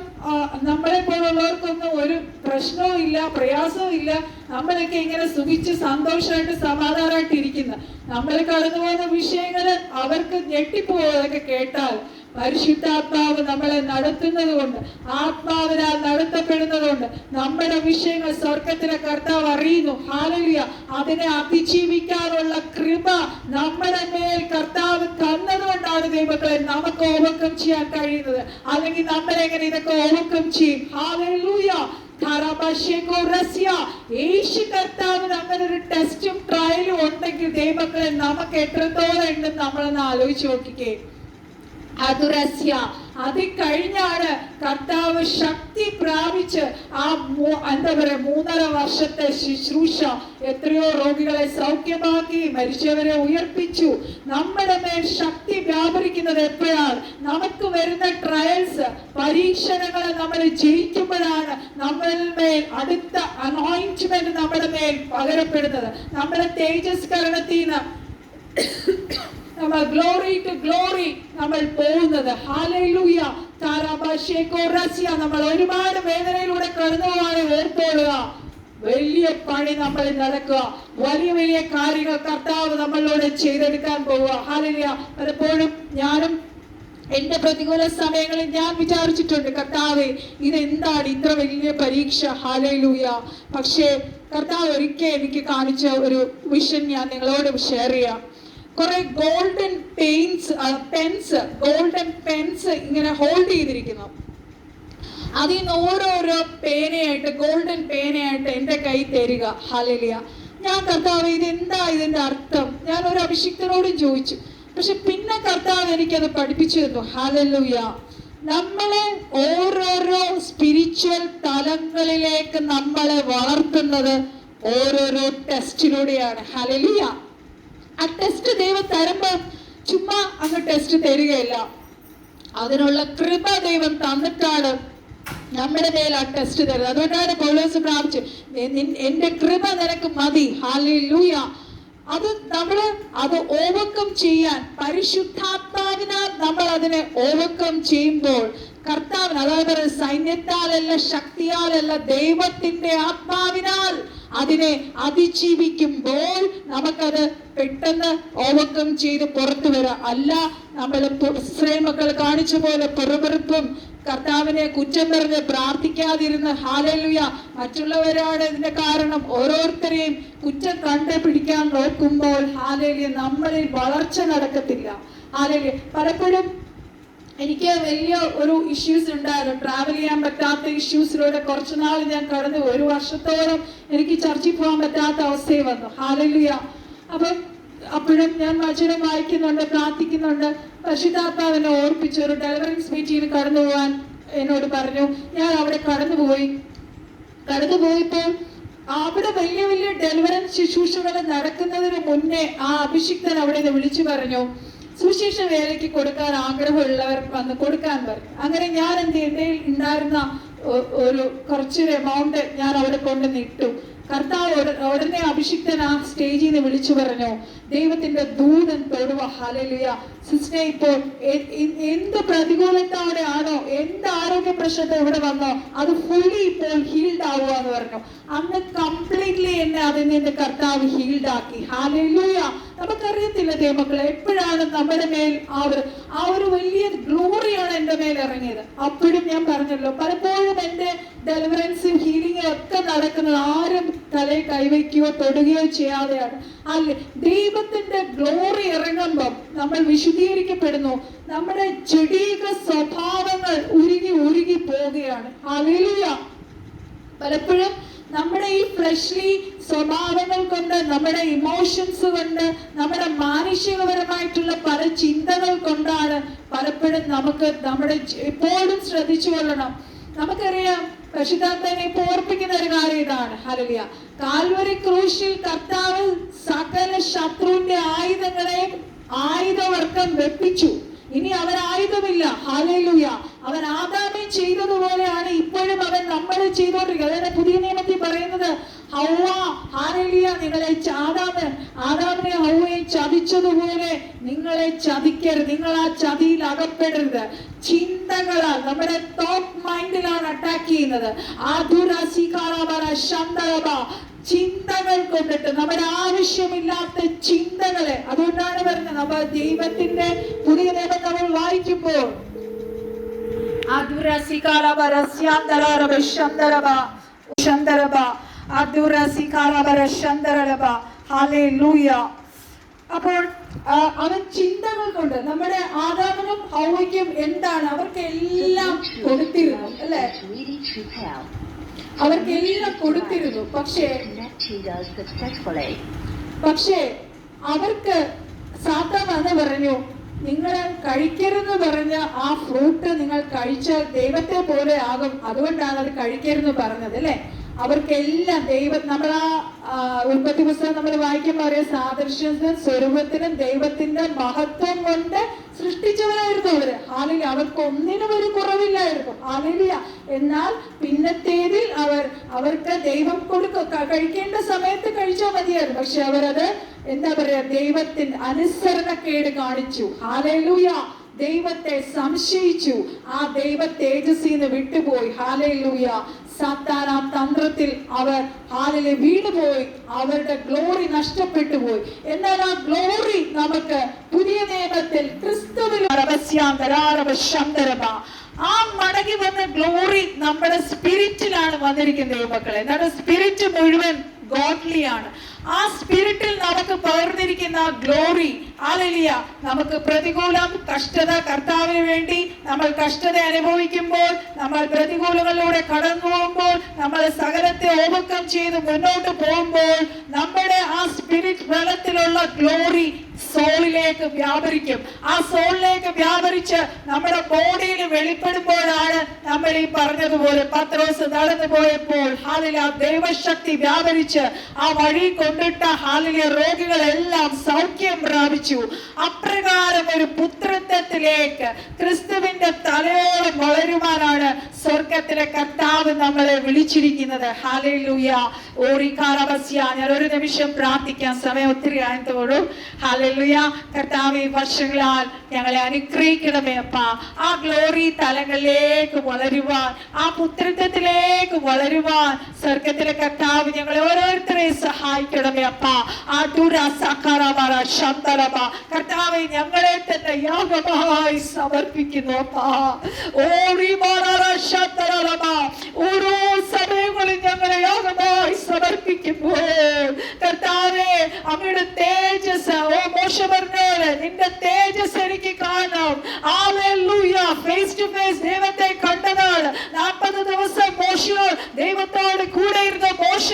നമ്മളെ പോലുള്ളവർക്കൊന്നും ഒരു പ്രശ്നവും ഇല്ല, പ്രയാസവും ഇല്ല, നമ്മളൊക്കെ ഇങ്ങനെ സുഖിച്ച് സന്തോഷമായിട്ട് സമാധാനമായിട്ട് ഇരിക്കുന്ന, നമ്മൾ കടന്നു പോകുന്ന വിഷയങ്ങൾ അവർക്ക് ഞെട്ടിപ്പോവതൊക്കെ കേട്ടാൽ. പരിശുദ്ധാത്മാവ് നമ്മളെ നടത്തുന്നത് കൊണ്ട്, ആത്മാവിനാൽ നടത്തപ്പെടുന്നത് കൊണ്ട് നമ്മുടെ വിഷയങ്ങൾ സ്വർഗത്തിലെ കർത്താവ് അറിയുന്നു. ഹല്ലേലൂയ. അതിനെ അതിജീവിക്കാനുള്ള കൃപ നമ്മുടെ മേൽ കർത്താവ് തന്നതുകൊണ്ടാണ് ദൈവങ്ങളെ നമുക്ക് ഓവർകം ചെയ്യാൻ കഴിയുന്നത്. അല്ലെങ്കിൽ നമ്മളെങ്ങനെ ഇതൊക്കെ ഓവർകം ചെയ്യും? ഹല്ലേലൂയ. യേശു കർത്താവിന് അങ്ങനെ ഒരു ടെസ്റ്റും ട്രയലും ഉണ്ടെങ്കിൽ ദൈവമക്കളെ നമുക്ക് എത്രത്തോളം ഉണ്ടെന്ന് നമ്മളൊന്ന് ആലോചിച്ച് നോക്കിക്കേ. അതുരസ്യ അത് കഴിഞ്ഞാണ് കർത്താവ് ശക്തി പ്രാപിച്ച് ആ എന്താ പറയാ 3.5 വർഷത്തെ ശുശ്രൂഷ എത്രയോ രോഗികളെ സൗഖ്യമാക്കി, മരിച്ചവരെ ഉയർപ്പിച്ചു. നമ്മുടെ മേൽ ശക്തി വ്യാപരിക്കുന്നത് എപ്പോഴാണ്? നമുക്ക് വരുന്ന ട്രയൽസ്, പരീക്ഷണങ്ങളെ നമ്മൾ ജയിക്കുമ്പോഴാണ് നമ്മളുടെ മേൽ അടുത്ത അനോയിന്റ്മെന്റ് നമ്മുടെ മേൽ പകരപ്പെടുന്നത്. നമ്മുടെ തേജസ്കരണത്തിന് നമ്മൾ ഗ്ലോറി ടു ഗ്ലോറി നമ്മൾ പോകുന്നത്. ഹല്ലേലൂയ. നമ്മൾ ഒരുപാട് വേദനയിലൂടെ കടന്നു പോകാൻ ഓർത്തോളുക. വലിയ പണി നമ്മൾ നടക്കുക, വലിയ വലിയ കാര്യങ്ങൾ കർത്താവ് നമ്മളോട് ചെയ്തെടുക്കാൻ പോവുക. ഹല്ലേലൂയ. പലപ്പോഴും ഞാനും എന്റെ പ്രതികൂല സമയങ്ങളിൽ ഞാൻ വിചാരിച്ചിട്ടുണ്ട്, കർത്താവേ ഇതെന്താണ് ഇത്ര വലിയ പരീക്ഷ. ഹല്ലേലൂയ. പക്ഷേ കർത്താവ് ഒരിക്കൽ എനിക്ക് കാണിച്ച ഒരു വിഷൻ ഞാൻ നിങ്ങളോട് ഷെയർ ചെയ്യാം. കുറെ ഗോൾഡൻ പെൻസ് ഇങ്ങനെ ഹോൾഡ് ചെയ്തിരിക്കുന്നു. അതിൽ നിന്ന് ഓരോരോ പേനയായിട്ട്, ഗോൾഡൻ പേനയായിട്ട് എൻ്റെ കൈ തരിക. ഹല്ലേലൂയ. ഞാൻ കർത്താവ് ഇതെന്താ ഇതിന്റെ അർത്ഥം ഞാൻ ഒരു അഭിഷിക്തനോടും ചോദിച്ചു. പക്ഷെ പിന്നെ കർത്താവ് എനിക്കത് പഠിപ്പിച്ചു തന്നു. ഹല്ലേലൂയ. നമ്മളെ ഓരോരോ സ്പിരിച്വൽ തലങ്ങളിലേക്ക് നമ്മളെ വളർത്തുന്നത് ഓരോരോ ടെസ്റ്റിലൂടെയാണ്. ഹല്ലേലൂയ. ആ ടെസ്റ്റ് ദൈവം തരുമ്പോൾ ചുമ്മാ അങ്ങ് ടെസ്റ്റ് തരികയില്ല. അതിനുള്ള കൃപ ദൈവം തന്നിട്ടാണ് നമ്മുടെ മേൽ ആ ടെസ്റ്റ് തരുന്നത്. അതുകൊണ്ടാണ് പൗലോസ് പ്രാപിച്ചു, എന്റെ കൃപ നിനക്ക് മതി. ഹല്ലേലൂയ. അത് ഓവർകം ചെയ്യാൻ പരിശുദ്ധാത്മാവിനാൽ നമ്മൾ അതിനെ ഓവർകം ചെയ്യുമ്പോൾ കർത്താവിന്, അതായത് സൈന്യത്താലല്ല, ശക്തിയാലല്ല, ദൈവത്തിന്റെ ആത്മാവിനാൽ അതിനെ അതിജീവിക്കുമ്പോൾ നമുക്കത് പെട്ടെന്ന് ഓവർകം ചെയ്ത് പുറത്തു വരാം. അല്ല നമ്മൾ ഇസ്രായേൽ മക്കൾ കാണിച്ച പോലെ പെറുപെറുപ്പും കർത്താവിനെ കുറ്റം പറഞ്ഞ് പ്രാർത്ഥിക്കാതിരുന്ന് ഹല്ലേലൂയ മറ്റുള്ളവരാണ് ഇതിന്റെ കാരണം ഓരോരുത്തരെയും കുറ്റം കണ്ടുപിടിക്കാൻ നോക്കുമ്പോൾ ഹല്ലേലൂയ നമ്മളിൽ വളർച്ച നടക്കത്തില്ല. ഹല്ലേലൂയ. പലപ്പോഴും എനിക്ക് വലിയ ഒരു ഇഷ്യൂസ് ഉണ്ടായിരുന്നു, ട്രാവൽ ചെയ്യാൻ പറ്റാത്ത ഇഷ്യൂസിലൂടെ കുറച്ചു നാൾ ഞാൻ കടന്നു. 1 വർഷത്തോളം എനിക്ക് ചർച്ചിൽ പോകാൻ പറ്റാത്ത അവസ്ഥയിൽ വന്നു. ഹല്ലേലൂയ. അപ്പോഴും ഞാൻ വചനം വായിക്കുന്നുണ്ട്, പ്രാർത്ഥിക്കുന്നുണ്ട്. പരിശുദ്ധാത്മാവിനെ ഓർപ്പിച്ചു ഒരു ഡെലിവറൻസ് മീറ്റിംഗിന് കടന്നു പോകാൻ എന്നോട് പറഞ്ഞു. ഞാൻ അവിടെ കടന്നുപോയപ്പോൾ അവിടെ വലിയ വലിയ ഡെലിവറൻസ് ശുശ്രൂഷകൾ നടക്കുന്നതിന് മുന്നേ ആ അഭിഷിക്തൻ അവിടെ നിന്ന് വിളിച്ചു പറഞ്ഞു, സുവിശേഷ വേലയ്ക്ക് കൊടുക്കാൻ ആഗ്രഹമുള്ളവർ വന്ന് കൊടുക്കാൻ പറഞ്ഞു. അങ്ങനെ ഞാൻ എൻ്റെ ഉണ്ടായിരുന്ന ഒരു കുറച്ചൊരു എമൗണ്ട് ഞാൻ അവിടെ കൊണ്ടുവന്നിട്ടു. കർത്താവ് ഉടനെ അഭിഷിക്തൻ ആ സ്റ്റേജിൽ നിന്ന് വിളിച്ചു പറഞ്ഞു, ദൈവത്തിന്റെ ദൂതൻ തൊടുക. ഹല്ലേലൂയ. സിസ്റ്റർ, ഇപ്പോൾ എന്ത് പ്രതികൂലത്തോടെ ആണോ, എന്ത് ആരോഗ്യ പ്രശ്നത്തെ ഇവിടെ വന്നോ അത് ഫുള്ളി ഇപ്പോൾ ഹീൽഡ് ആവുക എന്ന് പറഞ്ഞു. അന്ന് കംപ്ലീറ്റ്ലി എന്നെ അതിൽ നിന്ന് കർത്താവ് ഹീൽഡ് ആക്കി. ഹല്ലേലൂയ. നമുക്കറിയത്തില്ല ദൈവമക്കളെ, എപ്പോഴാണ് നമ്മുടെ മേൽ ആ ഒരു വലിയ ഗ്ലോറിയാണ് എൻ്റെ മേൽ ഇറങ്ങിയത്. അപ്പോഴും ഞാൻ പറഞ്ഞല്ലോ, പലപ്പോഴും എൻ്റെ ഡെലിവറൻസും ഹീലിംഗും ഒക്കെ നടക്കുന്നത് ആരും തലയിൽ കൈവയ്ക്കുകയോ തൊടുകയോ ചെയ്യാതെയാണ്. അല്ലെ, ദൈവത്തിന്റെ ഗ്ലോറി ഇറങ്ങുമ്പം നമ്മൾ വിശുദ്ധീകരിക്കപ്പെടുന്നു. നമ്മുടെ ജഡീക സ്വഭാവങ്ങൾ ഉരുകി പോവുകയാണ്. ഹല്ലേലൂയ. പലപ്പോഴും നമ്മുടെ ഈ ഫ്ലഷ്ലി സ്വഭാവങ്ങൾ കൊണ്ട്, നമ്മുടെ ഇമോഷൻസ് കൊണ്ട്, നമ്മുടെ മാനുഷികപരമായിട്ടുള്ള പല ചിന്തകൾ കൊണ്ടാണ് പലപ്പോഴും നമ്മുടെ എപ്പോഴും ശ്രദ്ധിച്ചു കൊള്ളണം. നമുക്കറിയാം, പരിശുദ്ധാത്മാവിനെ ഇപ്പൊ ഓർപ്പിക്കുന്ന ഒരു കാര്യം ഇതാണ്. ഹല്ലേലൂയ. കാൽവരി ക്രൂശിൽ കർത്താവ് സകല ശത്രുവിന്റെ ആയുധങ്ങളെയും ആയുധവർക്കം വെപ്പിച്ചു. ഇനി അവൻ ആയുധമില്ല. ഹല്ലേലൂയ. അവൻ ആദാമെ ചെയ്തതുപോലെയാണ് ഇപ്പോഴും അവൻ നമ്മൾ ചെയ്തുകൊണ്ടിരിക്കുന്നത്. അതായത് പുതിയ നിയമത്തിൽ പറയുന്നത്, ഹൗവ, ഹല്ലേലൂയ, നിങ്ങളെ ആദാമിനെ ഹൗവയെ ചതിച്ചതുപോലെ നിങ്ങളെ ചതിക്കരുത്, നിങ്ങൾ ആ ചതിയിൽ അകപ്പെടരുത്. ചിന്തകളാൽ, നമ്മുടെ തോട്ട് മൈൻഡിലാണ് അറ്റാക്ക് ചെയ്യുന്നത്. ചിന്തകൾ കൊണ്ടിട്ട്, നമ്മുടെ ആവശ്യമില്ലാത്ത ചിന്തകളെ. അതുകൊണ്ടാണ് പറഞ്ഞത്, നമ്മൾ ദൈവത്തിന്റെ പുതിയ നിയമം നമ്മൾ വായിക്കുമ്പോൾ അപ്പോൾ അവൻ ചിന്തകൾ കൊണ്ട്, നമ്മുടെ ആദാമിനും ഹൗവയ്ക്കും എന്താണ് അവർക്ക് എല്ലാം കൊടുത്തിരുന്നു, അല്ലെ? അവർക്കെല്ലാം കൊടുത്തിരുന്നു. പക്ഷേ അവർക്ക് സാത്താൻ വന്ന് പറഞ്ഞു, നിങ്ങൾ കഴിക്കരുതെന്ന് പറഞ്ഞ ആ ഫ്രൂട്ട് നിങ്ങൾ കഴിച്ചാൽ ദൈവത്തെ പോലെ ആകും, അതുകൊണ്ടാണ് അത് കഴിക്കരുതെന്ന് പറഞ്ഞത് അല്ലേ. അവർക്കെല്ലാം നമ്മൾ ആ ഉൽപ്പത്തി പുസ്തകം നമ്മൾ വായിക്കുമ്പോൾ അറിയാം, സാദൃശ്യത്തിനും സ്വരൂപത്തിനും ദൈവത്തിന്റെ മഹത്വം കൊണ്ട് സൃഷ്ടിച്ചവരായിരുന്നു അവര്. ഹാലലൂയ. അവർക്ക് ഒന്നിനും ഒരു കുറവില്ലായിരുന്നു. ഹാലലൂയ. എന്നാൽ പിന്നത്തേതിൽ അവർക്ക് ദൈവം കഴിക്കേണ്ട സമയത്ത് കഴിച്ചാൽ മതിയായിരുന്നു. പക്ഷെ അവരത് എന്താ പറയാ, ദൈവത്തിന്റെ അനുസരണക്കേട് കാണിച്ചു. ഹാലലൂയ. ദൈവത്തെ സംശയിച്ചു. ആ ദൈവ തേജസ്സിന്ന് വിട്ടുപോയി. ഹാലലൂയ. സാത്താൻ ആ തന്ത്രത്തിൽ അവർ വീണുപോയി. അവരുടെ ഗ്ലോറി നഷ്ടപ്പെട്ടു പോയി. എന്നാൽ ആ ഗ്ലോറി നമുക്ക് പുതിയ നിയമത്തിൽ ക്രിസ്തുവിൽ ആ മടങ്ങി വന്ന ഗ്ലോറി നമ്മുടെ സ്പിരിറ്റിലാണ് വന്നിരിക്കുന്നത് ദൈവമക്കളെ. നമ്മുടെ സ്പിരിറ്റ് മുഴുവൻ ഗോഡ്ലി ആണ്. ആ സ്പിരിറ്റിൽ നമുക്ക് പകർന്നിരിക്കുന്ന ഗ്ലോറി, ഹല്ലേലൂയ, നമുക്ക് പ്രതികൂലം, കഷ്ടത, കർത്താവിന് വേണ്ടി നമ്മൾ കഷ്ടത അനുഭവിക്കുമ്പോൾ, നമ്മൾ പ്രതികൂലങ്ങളിലൂടെ കടന്നു പോകുമ്പോൾ, നമ്മൾ സകലത്തെ ഓവർകം ചെയ്ത് മുന്നോട്ട് പോകുമ്പോൾ നമ്മുടെ ആ സ്പിരിറ്റ് വെള്ളത്തിലുള്ള ഗ്ലോറി സോളിലേക്ക് വ്യാപരിക്കും. ആ സോളിലേക്ക് വ്യാപരിച്ച് നമ്മുടെ ബോഡിയിൽ വെളിപ്പെടുമ്പോഴാണ് നമ്മൾ ഈ പറഞ്ഞതുപോലെ പത്രോസ് നടന്നു പോയപ്പോൾ ഹല്ലേലൂയ ദൈവശക്തി വ്യാപരിച്ച് ആ വഴി കൊണ്ടിട്ട ഹല്ലേലൂയ രോഗികളെല്ലാം സൗഖ്യം പ്രാപിച്ചു. അപ്രകാരം ഒരു പുത്രത്വത്തിലേക്ക് ക്രിസ്തുവിന്റെ തലയോളം വളരുവാനാണ് സ്വർഗത്തിലെ കർത്താവ് നമ്മളെ വിളിച്ചിരിക്കുന്നത്. ഹല്ലേലൂയ. ഞാൻ ഒരു നിമിഷം പ്രാർത്ഥിക്കാൻ, സമയം ഒത്തിരി ആയതോടും. ഹല്ലേലൂയ. കർത്താവേ, വർഷങ്ങളാൽ ഞങ്ങളെ അനുഗ്രഹിക്കണമേ അപ്പാ. ആ ഗ്ലോറി തലങ്ങളിലേക്ക് വളരുവാൻ, ആ പുത്രത്വത്തിലേക്ക് വളരുവാൻ സ്വർഗത്തിലെ കർത്താവ് ഞങ്ങളെ ഓരോരുത്തരെയും സഹായിക്കണമേ അപ്പാ. ആ കർത്താവെ, ഞങ്ങളെ തന്നെ യാഗമായി സമർപ്പിക്കുന്നു അപ്പാ. ഓരോ സമയങ്ങളിൽ ഞങ്ങളെ യാഗമായി സമർപ്പിക്കുമ്പോൾ കർത്താവെ, അങ്ങയുടെ തേജസ്, മോശ പറഞ്ഞോളെ, നിന്റെ തേജസ് എനിക്ക് കാണാം. ഹല്ലേലൂയ. ഫേസ് ടു ഫേസ് ദൈവത്തെ കണ്ടതാണ്. 40 ദിവസം മോശ ദൈവത്തോട് കൂടെ ഇരുന്ന മോശ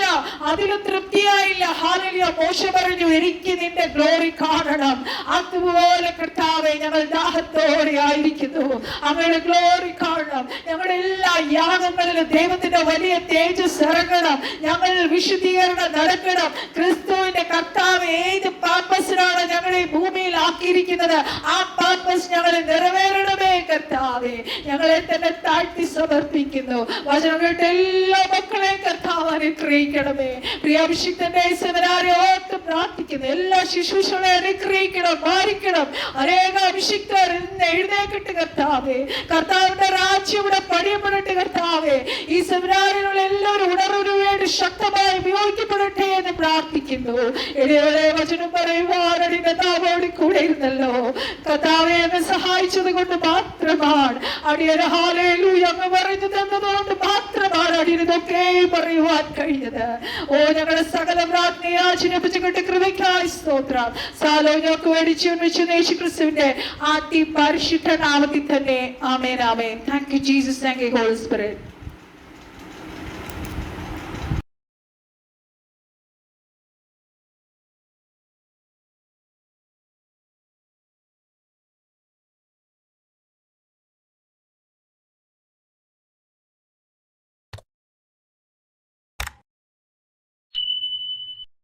അതിലും തൃപ്തിയായില്ല. ഹല്ലേലൂയ. മോശ പറഞ്ഞു, എനിക്ക് നിന്റെ ഗ്ലോറി കാണണം. അതുപോലെ കർത്താവെ, ഞങ്ങൾ ദാഹത്തോടെ ആയിരിക്കുന്നു. അങ്ങയുടെ ഗ്ലോറി കാണണം. ഞങ്ങളുടെ എല്ലാ യാഗങ്ങളിലും ദൈവത്തിന്റെ വലിയ തേജസ് ഇറങ്ങണം. ഞങ്ങൾ വിശുദ്ധീകരണം നടക്കണം. ക്രിസ്തുവിന്റെ കർത്താവ് ഏത് പർപ്പസിനാണ് ഞങ്ങളെ ഭൂമിയിൽ ആക്കിയിരിക്കുന്നത്, ആ പർപ്പസ് ഞങ്ങളെ നിറവേറണമേ കർത്താവേ. ഞങ്ങളെ തന്നെ താഴ്ത്തി സമർപ്പിക്കുന്നു. വചനം കേട്ട എല്ലാ മക്കളെയും കർത്താവ് അനുഗ്രഹിക്കണമേ. പ്രിയ അഭിഷിക്തന്റെ സെമിനാരി ഓർത്ത് പ്രാർത്ഥിക്കുന്നു. എല്ലാ ശുശ്രൂഷകളെ അനുഗ്രഹിക്കണം, മാറിക്കണം. അനേക അഭിഷിക്തർ ഇന്ന് എഴുന്നേക്കട്ടെ കർത്താവേ. കർത്താവിന്റെ രാജ്യം ഇവിടെ പണിയപ്പെടട്ടെ കർത്താവേ. ഈ സെമിനാറിലുള്ള എല്ലാവരും ഉണർവിനു വേണ്ടി ശക്തമായി ഉപയോഗിക്കപ്പെടട്ടെ എന്ന് പ്രാർത്ഥിക്കുന്നു. ഇടയോടെ വചനം പറയുവാനടി കർത്താവോട് കൂടെ ഇരുന്നല്ലോ. കർത്താവെ, അങ്ങ് സഹായിച്ചത് കൊണ്ട് മാത്രമാണ് അടിയന് ഹല്ലേലൂയ അങ്ങ് പറഞ്ഞു തന്നതുകൊണ്ട് മാത്രമാണ് അടിയനതൊക്കെ പറയുവാൻ കഴിഞ്ഞത്. ഓ, ഞങ്ങളുടെ സകല പ്രാർത്ഥനയാചിനപ്പിച്ചുകൊണ്ട് കൃപയ്ക്കായി സ്തോത്രം. സാലോഞ്ഞോക്ക് വേടിച്ചു യേശു ക്രിസ്തുവിന്റെ പരിശുദ്ധ നാമത്തിൽ തന്നെ ആമേൻ, ആമേൻ. Thank you Jesus. Thank you holy spirit.